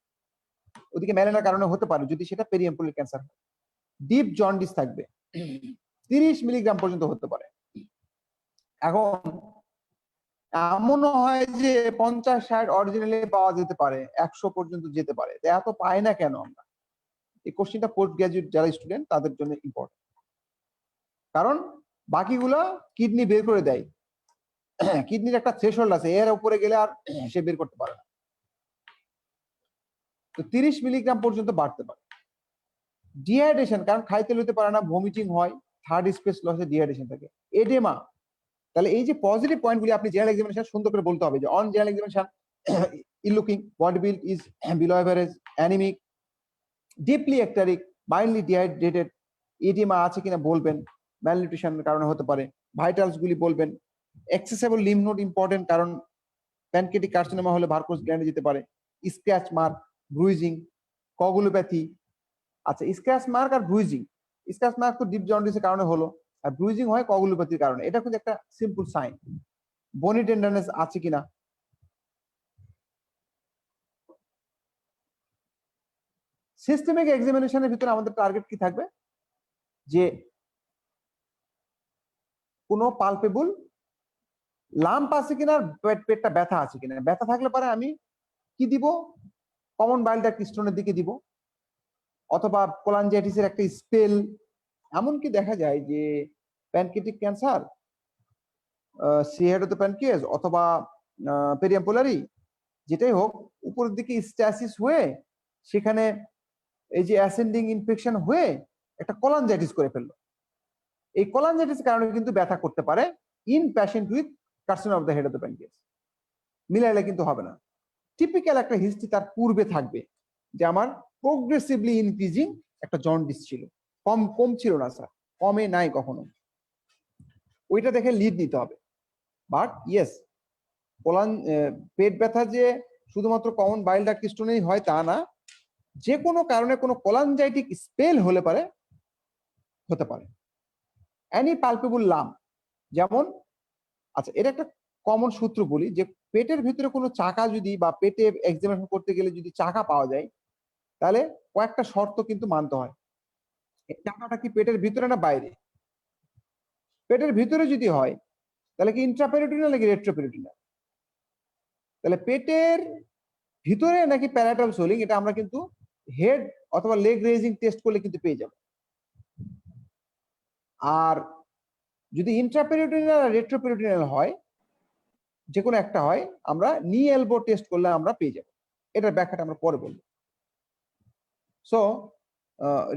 ওদিকে ম্যালেরিয়ার কারণে হতে পারে যদি সেটা পেরিয়াম্পুলার ক্যান্সার হয়। ডিপ জন্ডিস থাকবে, 30 মিলিগ্রাম পর্যন্ত হতে পারে। এখন এমনও হয় যে 50-60 অরিজিনালি পাওয়া যেতে পারে, 100 পর্যন্ত যেতে পারে, এত পাই না কেন আমরা? এই কোশ্চেনটা পোস্ট গ্রাজুয়েট যারা স্টুডেন্ট তাদের জন্য ইম্পর্টেন্ট, কারণ বাকিগুলো কিডনি বের করে দেয়। কিডনির একটা থ্রেশহোল্ড আছে, এর উপরে গেলে আর সে বের করতে পারে না। তো 30 মিলিগ্রাম পর্যন্ত বাড়তে পারে। ডিহাইড্রেশন, কারণ খাইতে লইতে পারে না, ভমিটিং হয়, থার্ড স্পেস লসে ডিহাইড্রেশন থাকে। এডেমা, তাহলে এই যে পজিটিভ পয়েন্টগুলি আপনি জেনারেল এক্সামিনেশন সুন্দর করে বলতে হবে যে on general examination ill looking, body build is below average, anaemic, deeply icteric, mildly dehydrated, oedema আছে কিনা বলবেন, ম্যালনিউট্রিশনের কারণে হতে পারে, ভাইটালস গুলি বলবেন, এক্সেসেবল লিম্ফ নোড ইম্পর্টেন্ট, কারণ প্যানক্রিয়াটিক কার্সিনোমা হলে ভার্কোস গ্ল্যান্ডে যেতে পারে, স্ক্র্যাচ মার্ক, ব্রুইজিং, কগুলোপ্যাথি। আচ্ছা, স্ক্র্যাচ মার্ক আর ব্রুইজিং, স্ক্র্যাচ মার্ক তো ডিপ জন্ডিসের কারণে হলো, আর ব্রুইজিং হয় কগুলোপ্যাথির কারণে, এটা কিন্তু একটা সিম্পল সাইন। বনি টেন্ডারনেস আছে কিনা, সিস্টেমিক এক্সামিনেশনের ভিতরে আমাদের টার্গেট কি থাকবে যে কোনো পালপেবল লাম্প আছে কিনা, পেটটা ব্যথা আছে কিনা। ব্যথা থাকলে পরে আমি কি দিব, কমন বাইল ডাক্ট স্টোনের দিকে দিব, অথবা কোলাঞ্জাইটিসের একটা স্পেল। এমনকি দেখা যায় যে প্যানক্রিয়াটিক ক্যান্সার, সিহেডো প্যানক্রিয়াস অথবা পেরিয়াম্পুলারি, যেটাই হোক, উপরের দিকে স্ট্যাসিস হয়ে সেখানে এই যে অ্যাসেন্ডিং ইনফেকশন হয়ে একটা কোলাঞ্জাইটিস করে ফেললো। এই কোলাঞ্জাইটিসের কারণে কিন্তু ব্যথা করতে পারে in patient with carcinoma of the head of the pancreas. মিলাইলে কিন্তু হবে না। টিপিক্যাল একটা হিস্ট্রি তার পূর্বে থাকবে যে আমার প্রোগ্রেসিভলি ইনক্রিজিং একটা জন্ডিস ছিল, কম ছিল না স্যার, কমে নাই কখনো, ওইটা দেখে লিড নিতে হবে। বাট ইয়েস, পেট ব্যথা যে শুধুমাত্র কমন বাইল ডাক্ট স্টোনেই হয় তা না, যে কোনো কারণে কোনো কোলাঞ্জাইটিক স্পেল হলে পারে, হতে পারে। অ্যানি পালপেবল লাম্প, যেমন, আচ্ছা এটা একটা কমন সূত্র বলি, যে পেটের ভিতরে কোনো চাকা যদি, বা পেটে এক্সামিনেশন করতে গেলে যদি চাকা পাওয়া যায়, তাহলে কয়েকটা শর্ত কিন্তু মানতে হয়। এই চাকাটা কি পেটের ভিতরে না বাইরে? পেটের ভিতরে যদি হয় তাহলে কি ইন্ট্রাপেরিটোনিয়াল নাকি রেট্রোপেরিটোনিয়াল? তাহলে পেটের ভিতরে নাকি প্যারাটাল সোলিং, এটা আমরা কিন্তু হেড অথবা লেগ রেজিং টেস্ট করলে কিন্তু পেয়ে যাব। আর যদি ইন্ট্রাপেরিটোনিয়াল আর রেট্রোপেরিটোনিয়াল হয়, যে কোনো একটা হয়, আমরা নি এলবো টেস্ট করলে আমরা পেয়ে যাব। এটার ব্যাখ্যাটা আমরা পরে বলবো। সো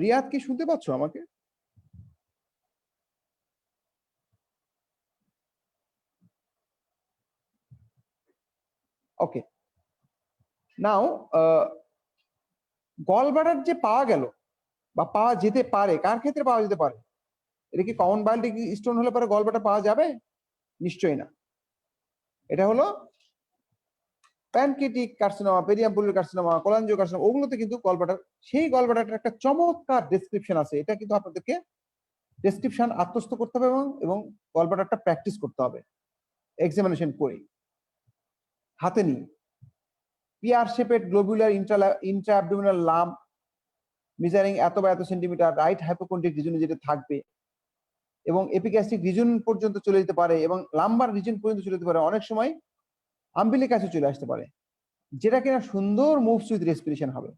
রিয়াদ কি শুনতে পাচ্ছ আমাকে? ওকে, নাও গলব্লাডার যে পাওয়া গেল বা পাওয়া যেতে পারে, কার ক্ষেত্রে পাওয়া যেতে পারে? এটা কি কমন বাইল স্টোন হলে পরে গলব্লাডার পাওয়া যাবে? নিশ্চয়ই না। এটা হলো প্যানক্রিয়াটিক কার্সিনোমা, পেরিয়াম্পুলার কার্সিনোমা, কোলাঞ্জিও কার্সিনোমা, ওগুলোতে কিন্তু গলব্লাডার, সেই গলব্লাডারটার একটা চমৎকার ডেসক্রিপশন আছে। এটা কিন্তু আপনাদেরকে ডেসক্রিপশন আত্মস্থ করতে হবে এবং গলব্লাডারটা প্র্যাকটিস করতে হবে এক্সামিনেশন করে হাতে নিয়ে। Pear shaped globular intra abdominal lump measuring এত বা এত সেন্টিমিটার, রাইট হাইপোকন্ড্রিক রিজনে যেটা থাকবে এবং এপিগ্যাস্ট্রিক রিজন পর্যন্ত চলে যেতে পারে এবং লাম্বার রিজন পর্যন্ত চলে যেতে পারে, অনেক সময় আম্বিলিকাসে চলে আসতে পারে, যেটা কিনা সুন্দর মুভস উইথ রেসপিরেশন হবে।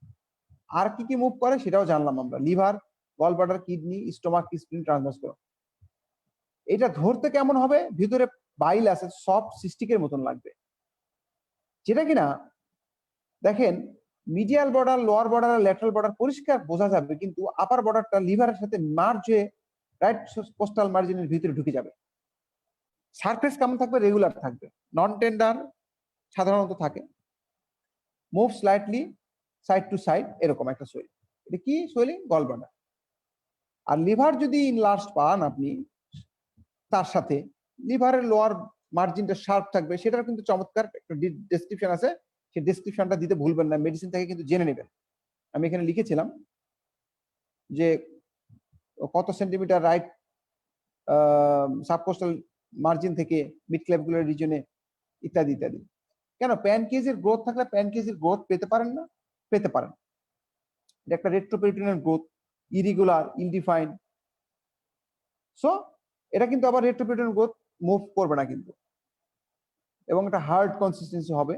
আর কি কি মুভ করে সেটাও জানলাম আমরা, liver, gallbladder, kidney, stomach, স্প্লিন, transverse. এটা ধরতে কেমন হবে? ভিতরে বাইল আছে, সফট সিস্টিকের মতন লাগবে, যেটা কিনা দেখেন মিডিয়াল বর্ডার, লোয়ার বর্ডার আর ল্যাটারাল বর্ডার পরিষ্কার বোঝা যাবে, কিন্তু আপার বর্ডারটা লিভারের সাথে মার্জ হয়ে রাইট কোস্টাল মার্জিনের ভিতরে ঢুকে যাবে। সারফেস কেমন থাকবে? রেগুলার থাকবে, নন টেন্ডার সাধারণত থাকে, move slightly side to side, এরকম একটা সোয়েলিং। এটা কি সোয়েলিং? গলব্লাডার। আর লিভার যদি ইনলার্জ পান আপনি, তার সাথে লিভারের লোয়ার মার্জিনটা শার্প থাকবে, সেটার কিন্তু চমৎকার একটা ডেসক্রিপশন আছে, সেই ডেসক্রিপশনটা দিতে ভুলবেন না, মেডিসিন থেকে কিন্তু জেনে নেবেন। আমি এখানে লিখেছিলাম যে কত সেন্টিমিটার রাইট সাবকোস্টাল মার্জিন থেকে মিড ক্লেভিকুলার রিজনে, ইত্যাদি ইত্যাদি। কেন প্যানক্রিয়াসের গ্রোথ থাকলে প্যানক্রিয়াসের গ্রোথ পেতে পারেন না? পেতে পারেন। এটা একটা রেট্রোপেরিটোনিয়াল গ্রোথ, ইরেগুলার, ইনডিফাইন্ড। সো এটা কিন্তু আবার রেট্রোপেরিটোনিয়াল গ্রোথ মুভ করবে না কিন্তু, এবং একটা হার্ড কনসিস্টেন্সি হবে।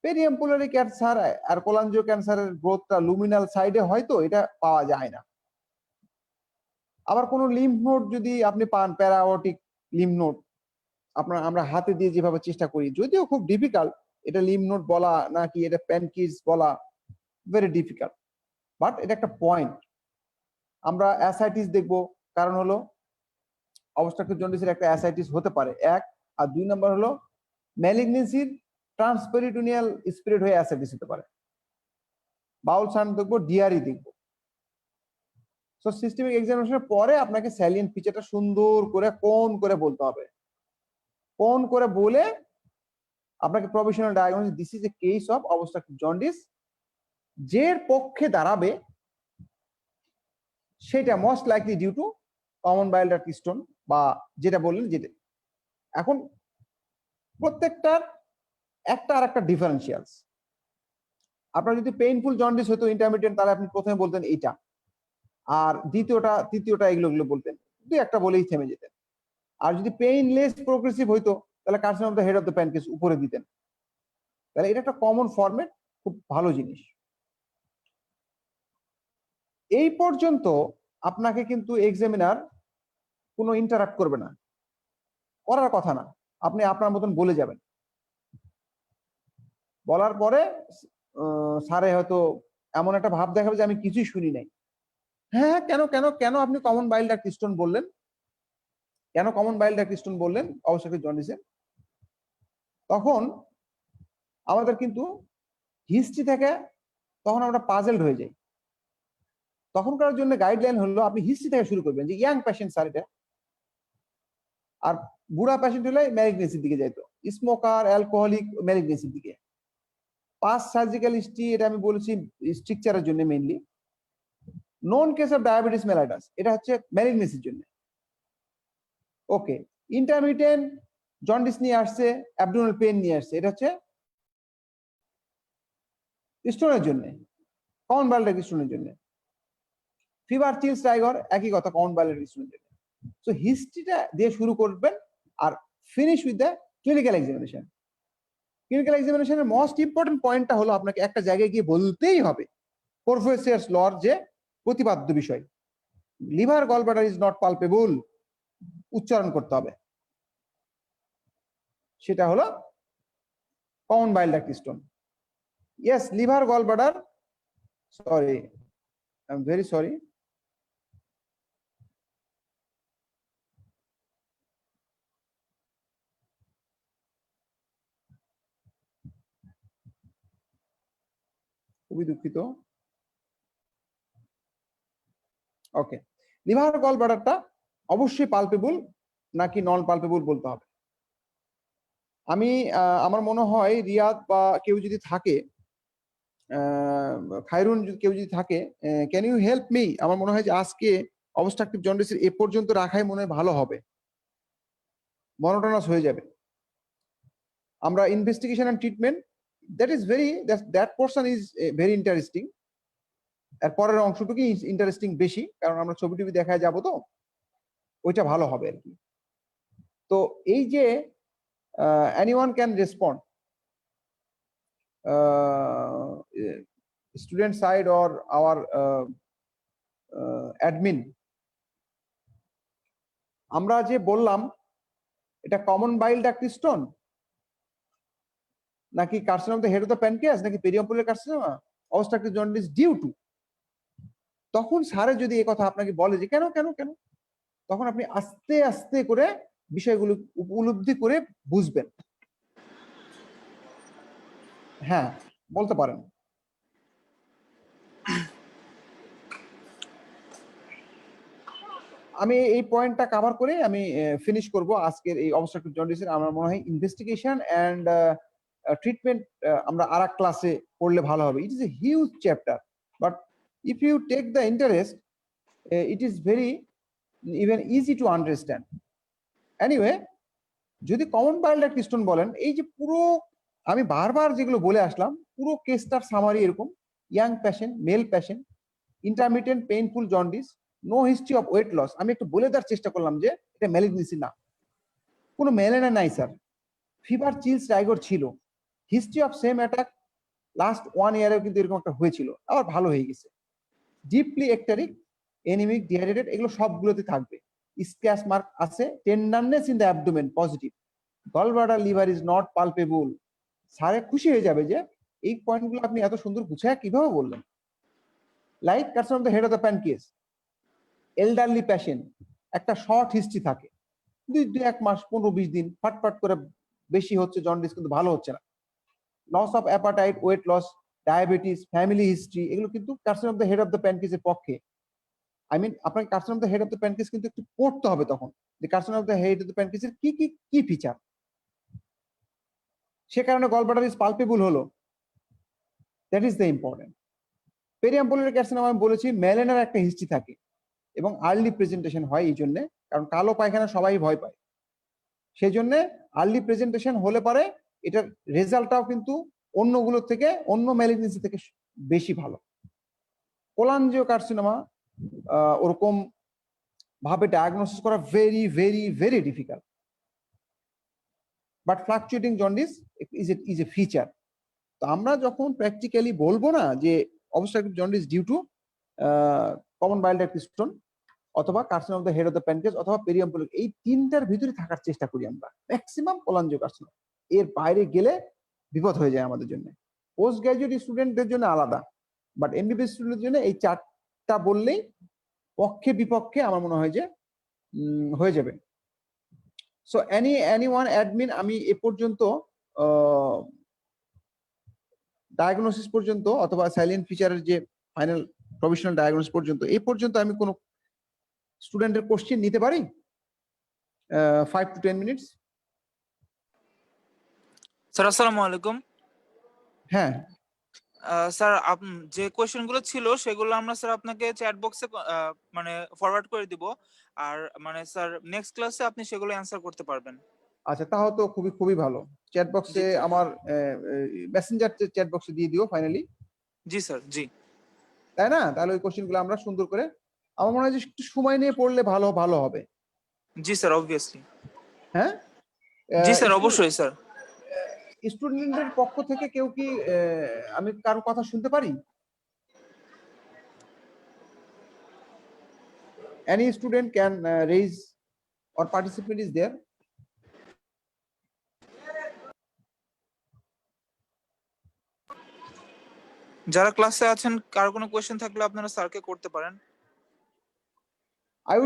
পেরিয়াম্পুলারি ক্যান্সার আর কোলাঞ্জিও ক্যান্সারের গ্রোথটা লুমিনাল সাইডে হয়তো এটা পাওয়া যায় না। আবার কোনো লিম্ফ নোড যদি আপনি পান, প্যারাওটিক লিম্ফ নোড, আমরা হাতে দিয়ে যেভাবে চেষ্টা করি, যদিও খুব ডিফিকাল্ট এটা লিম্ফ নোড বলা নাকি এটা প্যানক্রিয়াস বলা, ভেরি ডিফিকাল্ট, বাট এটা একটা পয়েন্ট। আমরা অ্যাসাইটিস দেখবো, কারণ হলো অবস্ট্রাকটিভ জন্ডিসের একটা অ্যাসাইটিস হতে পারে, এক। আর দুই নম্বর হলো ম্যালিগনেন্সির ট্রান্সপেরিটোনিয়াল স্প্রেড হয়ে অ্যাসাইটিস হতে পারে। বাউল সাউন্ড দেখবো, ডিআরই দেখবো। সো সিস্টেমিক এক্সামিনেশনের পরে আপনাকে স্যালিয়েন্ট ফিচারটা সুন্দর করে কোন করে বলতে হবে, কোন করে বলে আপনাকে provisional diagnosis, this is a case of obstructive jaundice, যের পক্ষে দাঁড়াবে সেটা most likely due to common bile duct stone, বা যেটা বললেন যেটা। এখন প্রত্যেকটার একটা আর একটা ডিফারেন্সিয়ালস। আপনার যদি পেইনফুল জন্ডিস হতো ইন্টারমিডিয়েট, তাহলে আপনি প্রথমে বলতেন এইটা, আর দ্বিতীয়টা তৃতীয়টা এগুলো বলতেন, দুই একটা বলেই থেমে যেতেন। আর যদি পেইনলেস প্রোগ্রেসিভ হইতো, তাহলে carcinoma of the head of the pancreas উপরে দিতেন। তাহলে এটা একটা কমন ফরম্যাট, খুব ভালো জিনিস। এই পর্যন্ত আপনাকে কিন্তু এক্সামিনার কোনো ইন্টারাক্ট করবে না, করার কথা না, আপনি আপনার মতন বলে যাবেন। বলার পরে স্যারে হয়তো এমন একটা ভাব দেখাবে যে আমি কিছুই শুনি নাই। হ্যাঁ, কেন কেন কেন আপনি কমন বাইল ডাক্ট স্টোন বললেন? কেন কমন বাইল ডাক্ট স্টোন বললেন অবস্ট্রাকটিভ জন্ডিসে? তখন আমাদের কিন্তু হিস্ট্রি থেকে তখন আমরা পাজেলড হয়ে যাই। তখনকার জন্য গাইডলাইন হলো আপনি হিস্ট্রি থেকে শুরু করবেন, যে ইয়াং পেশেন্ট স্যার এটা, আর বুড়া পেশেন্ট হলে ম্যালিগনেন্সির দিকে যাইতো, স্মোকার, অ্যালকোহলিক, ম্যালিগনেন্সির দিকে। পাস সার্জিক্যাল হিস্ট্রি, এটা আমি বলেছি স্ট্রিকচারের জন্য mainly. Non case of diabetes mellitus, এটা হচ্ছে ম্যালিগনেন্সির জন্য। ওকে, ইন্টারমিটেন্ট জন্ডিস নিয়ে আসছে, অ্যাবডোমিনাল পেইন নিয়ে আসছে, এটা হচ্ছে স্টোনের জন্য, কমন বাইল ডাক্ট স্টোনের জন্য। ফিভার, চিলস, টাইগর, একই কথা, কমন বাইল ডাক্ট স্টোনের জন্য। সো হিস্ট্রিটা দিয়ে শুরু করবেন আর finish with the clinical examination. Clinical এক্সামিনেশনের মোস্ট ইম্পর্টেন্ট পয়েন্টটা হলো আপনাকে একটা জায়গায় গিয়ে বলতেই হবে প্রফেসরস লর যে প্রতিপাদ্য বিষয়, liver gallbladder is not palpable, উচ্চারণ করতে হবে। সেটা হলো common bile duct stone. Yes, liver gallbladder, sorry, I am very sorry, খুবই দুঃখিত। ওকে, লিভার গল ব্লাডারটা অবশ্যই পালপেবল নাকি নন পালপেবল বলতে হবে। আমি আমার মনে হয় রিয়াদ বা কেউ যদি থাকে, খায়রুন কেউ যদি থাকে, ক্যান ইউ হেল্প মি? আমার মনে হয় যে আজকে অবস্ট্রাকটিভ জন্ডিসের এ পর্যন্ত রাখাই মনে হয় ভালো হবে, মনোটোনাস হয়ে যাবে। আমরা investigation and treatment, that portion is very interesting. এর পরের অংশটুকু ইন্টারেস্টিং বেশি, কারণ আমরা ছবি টবি দেখায় যাবো, তো ওইটা ভালো হবে আর কি। তো এই যে anyone can respond, student side or our admin, আমরা যে বললাম এটা কমন বাইল ডাক্ট স্টোন নাকি carcinoma of the head of the pancreas নাকি periampullary carcinoma obstructive jaundice due to, তখন স্যারে যদি এই কথা আপনাকে বলে যে কেন কেন কেন, তখন আপনি আস্তে আস্তে করে বিষয়গুলো উপলব্ধি করে বুঝবেন। হ্যাঁ, বলতে পারেন। আমি এই পয়েন্টটা কভার করে আমি ফিনিশ করব আজকের এই অবস্ট্রাকটিভ জন্ডিসের। আমার মনে হয় ইনভেস্টিগেশন এন্ড ট্রিটমেন্ট আমরা আরেক ক্লাসে পড়লে ভালো হবে। It is a huge chapter, but if you take the interest it is very even easy to understand. Anyway, যদি কমন বাইল ডাক্ট স্টোন বলেন, এই যে পুরো আমি বারবার যেগুলো বলে আসলাম, পুরো কেসটার সামারি এরকম: young patient, male patient, intermittent painful jaundice, no history of weight loss. আমি একটু বলে দেওয়ার চেষ্টা করলাম যে এটা ম্যালিগনেন্সি না, কোনো মেলেনা নাই স্যার, ফিভার চিলস টাইগর ছিল, history of same attack last 1 ইয়ারেও কিন্তু এরকম একটা হয়েছিল, আবার ভালো হয়ে গেছে, ডিপলি একটারিক, এনিমিক, ডিহাইড্রেটেড, এগুলো সবগুলোতে থাকবে। স্ক্র্যাচ মার্ক আছে, tenderness in the abdomen positive, gallbladder liver is not palpable. স্যারে খুশি হয়ে যাবে যে এই পয়েন্টগুলো আপনি এত সুন্দর গুছায় কিভাবে বললেন। Like carcinoma of the head of the pancreas, elderly patient, একটা শর্ট হিস্ট্রি থাকে, দুই এক মাস, 15-20 দিন, ফাটফাট করে বেশি হচ্ছে জন্ডিস কিন্তু ভালো হচ্ছে না। Loss of appetite, weight loss, diabetes, family history, এগুলো কিন্তু carcinoma of the head of the প্যানক্রিয়াসের পক্ষে। আই মিন আপনাকে carcinoma of the head of the pancreas কিন্তু একটু পড়তে হবে তখন, যে carcinoma of the head of the প্যানক্রিয়াসের কি কি কি ফিচার। সে কারণে গলব্লাডার ইজ পালপেবল হলো, that is the important. Periampullary carcinoma আমি বলেছি মেলেনার একটা হিস্ট্রি থাকে এবং আর্লি প্রেজেন্টেশন হয়, এই জন্য কারণ কালো পায়খানা সবাই ভয় পায়, সেই জন্য আর্লি প্রেজেন্টেশন হলে পারে এটার রেজাল্টটাও কিন্তু অন্যগুলোর থেকে, অন্য ম্যালিগনেন্সি থেকে বেশি ভালো। কোলাঞ্জিও কার্সিনোমা ওরকম ভাবে ডায়াগনোসিস করা very very very difficult, but fluctuating jaundice is a feature. তো আমরা যখন প্র্যাকটিক্যালি বলবো না যে obstructive jaundice due to common bile duct stone অথবা carcinoma of the head of the pancreas অথবা পেরিয়াম্পুলার, এই তিনটার ভিতরে থাকার চেষ্টা করি আমরা ম্যাক্সিমাম কোলাঞ্জিও কার্সিনোমা। এর বাইরে গেলে বিপদ হয়ে যায় আমাদের জন্য। পোস্ট গ্রাজুয়েট স্টুডেন্টদের জন্য আলাদা, বাট এমবিবিএস স্টুডেন্টের জন্য এই চারটা বললেই পক্ষে বিপক্ষে আমার মনে হয় যে হয়ে যাবে। সো এনিওয়ান অ্যাডমিন, আমি এ পর্যন্ত ডায়াগনোসিস পর্যন্ত অথবা সাইলেন্ট ফিচারের যে ফাইনাল প্রভিশনাল ডায়াগনোসিস পর্যন্ত, এই পর্যন্ত আমি কোনো স্টুডেন্টের কোশ্চেন নিতে পারি 5 to 10 মিনিটস? স্যার আসসালামু আলাইকুম। হ্যাঁ স্যার যে কোয়েশ্চেন গুলো ছিল সেগুলো আমরা স্যার আপনাকে চ্যাট বক্সে মানে ফরওয়ার্ড করে দিব, আর মানে স্যার নেক্সট ক্লাসে আপনি সেগুলো অ্যান্সার করতে পারবেন। আচ্ছা, তাহলে তো খুবই খুবই ভালো। চ্যাট বক্সে আমার মেসেঞ্জার চ্যাট বক্সে দিয়ে দিও ফাইনালি। জি স্যার, জি। তাই না? তাহলে ওই কোশ্চেনগুলো আমরা সুন্দর করে, আমার মনে হয় যে একটু সময় নিয়ে পড়লে ভালো ভালো হবে। জি স্যার, অবভিয়াসলি। হ্যাঁ জি স্যার, অবশ্যই স্যার। স্টুডেন্টের পক্ষ থেকে কেউ কি আমি কারো কথা শুনতে পারি? Any student can raise or participant is there? যারা ক্লাসে আছেন কারো কোনো কোয়েশ্চেন থাকলে আপনারা স্যারকে করতে পারেন। I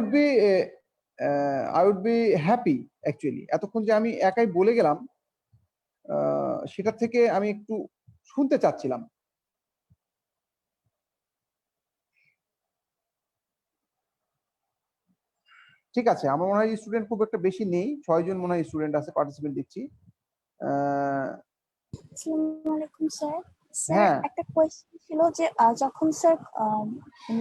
would be happy actually এতক্ষণ যে আমি একাই বলে গেলাম সেটা থেকে আমি একটু শুনতে চাচ্ছিলাম। ঠিক আছে, আমার মনে হয় স্টুডেন্ট খুব একটা বেশি নেই, 6 জন মনে হয় স্টুডেন্ট আছে, পার্টিসিপেন্ট দেখছি। আসসালামু আলাইকুম স্যার। স্যার হ্যাঁ। একটা কোয়েশ্চেন ছিল যে যখন sir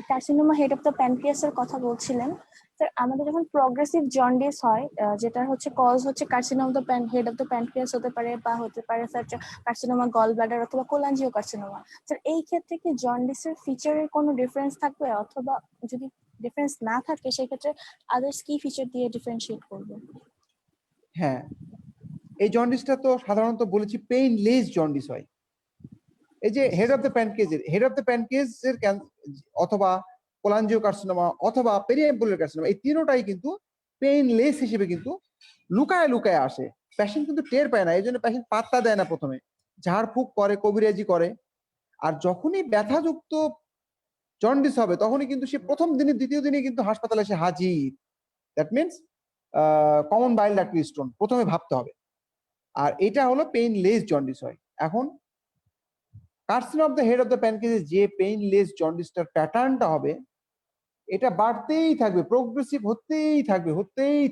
carcinoma head of the প্যানক্রিয়াসের কথা বলছিলেন, স্যার আমাদের যখন প্রগ্রেসিভ জন্ডিস হয় যেটা হচ্ছে কজ হচ্ছে carcinoma of the head of the pancreas হতে পারে বা হতে পারে স্যার কার্সিনোমা গল ব্লাডার অথবা কোলাঞ্জিও কার্সিনোমা। স্যার এই ক্ষেত্রে কি জন্ডিসের ফিচারের কোনো ডিফারেন্স থাকবে, অথবা যদি ডিফারেন্স না থাকে সেক্ষেত্রে আদার্স কি ফিচার দিয়ে ডিফারেন্সিয়েট করবে? হ্যাঁ, এই জন্ডিসটা তো সাধারণত বলেছি পেইনলেস জন্ডিস হয়। এই যে হেড অফ দ্য প্যানক্রিয়াসের অথবা কোলাঞ্জিওকার্সিনোমা অথবা পেরিয়াম্বুলার কার্সিনোমা, এই তিনটাই কিন্তু পেইনলেস হিসেবে কিন্তু লুকায় লুকায় আসে। পেশেন্ট কিন্তু টের পায় না, এই জন্য পেশেন্ট পাত্তা দেয় না, প্রথমে ঝাড়ফুঁক করে, কবিরাজি করে। আর যখনই ব্যথাযুক্ত জন্ডিস হবে তখনই কিন্তু সে প্রথম দিনে দ্বিতীয় দিনে কিন্তু হাসপাতালে এসে হাজির। That means common bile duct stone প্রথমে ভাবতে হবে। আর এটা হলো পেইনলেস জন্ডিস হয়। এখন carcinoma of the head of the pancreas যে পেইনলেস জন্ডিসটার প্যাটার্নটা হবে, এটা বাড়তেই থাকবে, প্রোগ্রেসিভ হতেই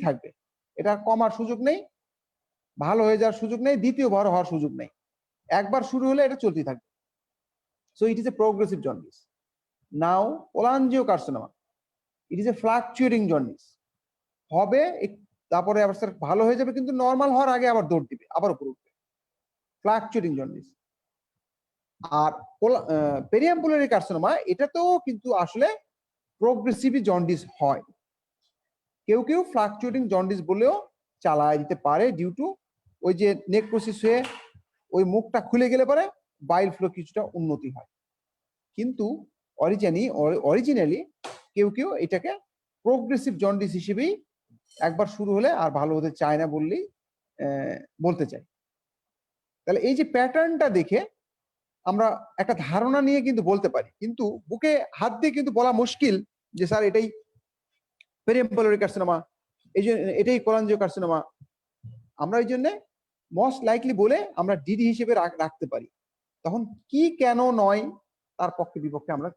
থাকবে। এটা কমার সুযোগ নেই, ভালো হয়ে যাওয়ার সুযোগ নেই, দ্বিতীয়বার হওয়ার সুযোগ নেই। একবার শুরু হলে এটা চলতেই থাকবে। So it is A progressive jaundice. Now cholangiocarcinoma, it is A fluctuating jaundice. হবে, তারপরে আবার স্যার ভালো হয়ে যাবে, কিন্তু নর্মাল হওয়ার আগে আবার দৌড় দিবে, আবার উপরে উঠবে। Fluctuating jaundice. আর পেরিয়াম্বুলারি কার্সিনোমা, এটাতেও কিন্তু আসলে প্রোগ্রেসিভ জন্ডিস হয়। কেউ কেউ ফ্লাকচুয়েটিং জন্ডিস বলেও চালায় দিতে পারে, ডিউ টু ওই যে নেক্রোসিস হয়ে ওই মুখটা খুলে গেলে পরে বাইল ফ্লো কিছুটা উন্নতি হয়। কিন্তু অরিজিনালি কেউ কেউ এটাকে প্রোগ্রেসিভ জন্ডিস হিসেবেই একবার শুরু হলে আর ভালো হতে চায় না বললেই বলতে চাই। তাহলে এই যে প্যাটার্নটা দেখে আমরা একটা ধারণা নিয়ে কিন্তু বলতে পারি, কিন্তু বুকে হাত দিয়ে কিন্তু বলা মুশকিল যে স্যার এটাই পেরিয়াম্বুলারি কার্সিনোমা, এই জন্য এটাই কোলাঞ্জিওকার্সিনোমা। আমরা এই জন্য মোস্ট লাইকলি বলে আমরা ডিডি হিসেবে রাখতে পারি। তখন কি কেন নয় তার পক্ষে বিপক্ষে আমরা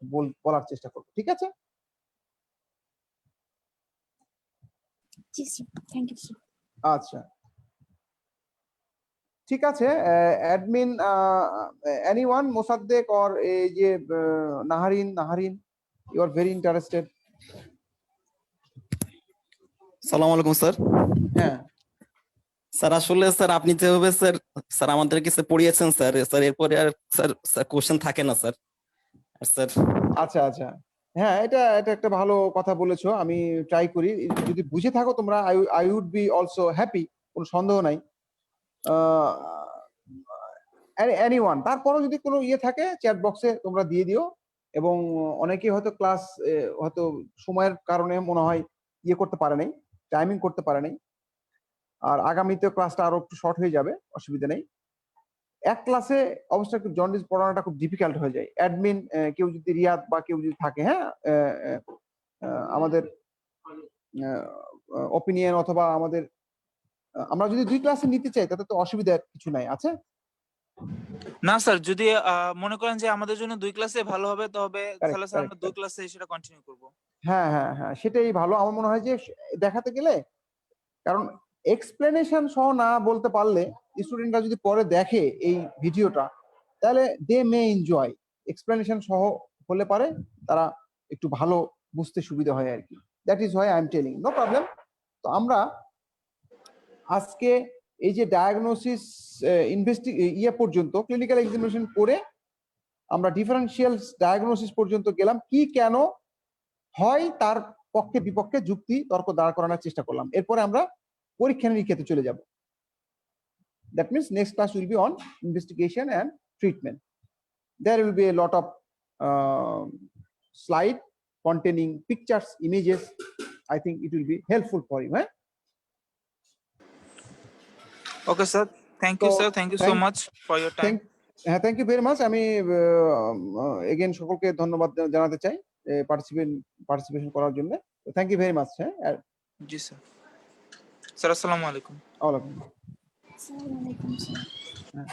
বলার চেষ্টা করব। ঠিক আছে? জি স্যার, থ্যাংক ইউ স্যার। আচ্ছা, ঠিক আছে। অ্যাডমিন এনিওয়ান, মোসাদ্দেক অর এই যে Naharin, you are very interested. সালাম আলাইকুম স্যার। হ্যাঁ স্যার আসলে স্যার আপনি যেভাবে স্যার আমাদেরকে পড়িয়েছেন স্যার এরপরে আর স্যার কোশ্চেন থাকে না স্যার। স্যার আচ্ছা, হ্যাঁ, এটা একটা ভালো কথা বলেছো। আমি ট্রাই করি, যদি বুঝে থাকো তোমরা, I would be also happy, কোনো সন্দেহ নাই। এনিওয়ান, তারপরও যদি কোনো ইয়ে থাকে চ্যাট বক্সে তোমরা দিয়ে দিও। এবং অনেকেই হয়তো ক্লাস হয়তো সময়ের কারণে মনে হয় ইয়ে করতে পারে নাই, টাইমিং করতে পারে নাই। আর আগামীতে ক্লাসটা আরো একটু শর্ট হয়ে যাবে, অসুবিধা নেই। এক ক্লাসে অবশ্যই একটু জন্ডিস পড়ানোটা খুব ডিফিকাল্ট হয়ে যায়। অ্যাডমিন কেউ যদি রিয়াদ বা কেউ যদি থাকে, হ্যাঁ, আমাদের অপিনিয়ন অথবা আমাদের আমরা যদি 2 ক্লাসে নিতে চাই তাতে তো অসুবিধার কিছু নাই, আছে? না স্যার, যদি মনে করেন যে আমাদের জন্য 2 ক্লাসে ভালো হবে তবে তাহলে স্যার আমরা 2 ক্লাসে সেটা কন্টিনিউ করব। হ্যাঁ, সেটাই ভালো। আমার মনে হয় যে দেখাতে গেলে, কারণ এক্সপ্লেনেশন সহ না বলতে পারলে স্টুডেন্টরা যদি পরে দেখে এই ভিডিওটা, তাহলে দে মে এনজয়। এক্সপ্লেনেশন সহ হলে পারে তারা একটু ভালো বুঝতে সুবিধা হয় আর কি। That is why I am telling, no problem. তো আমরা আজকে এই যে ডায়াগনোসিস ইয়ে পর্যন্ত, ক্লিনিক্যাল এক্সামিনেশন করে আমরা ডিফারেন্সিয়াল ডায়াগনোসিস পর্যন্ত গেলাম, কি কেন হয় তার পক্ষে বিপক্ষে যুক্তি তর্ক দাঁড় করানোর চেষ্টা করলাম। এরপরে আমরা পরীক্ষা নিরীক্ষাতে চলে যাব। That means next class will be on investigation and treatment. There will be a lot of slide containing pictures, images. I think it will be helpful for you. Okay sir, thank you So, sir, thank you so much for your time. হ্যাঁ, thank you very much. আমি again সকলকে ধন্যবাদ জানাতে চাই participation করার জন্য। Thank you very much. হ্যাঁ, জি স্যার। স্যার আসসালামু আলাইকুম। ওয়ালাইকুম। আসসালামু আলাইকুম স্যার। হ্যাঁ।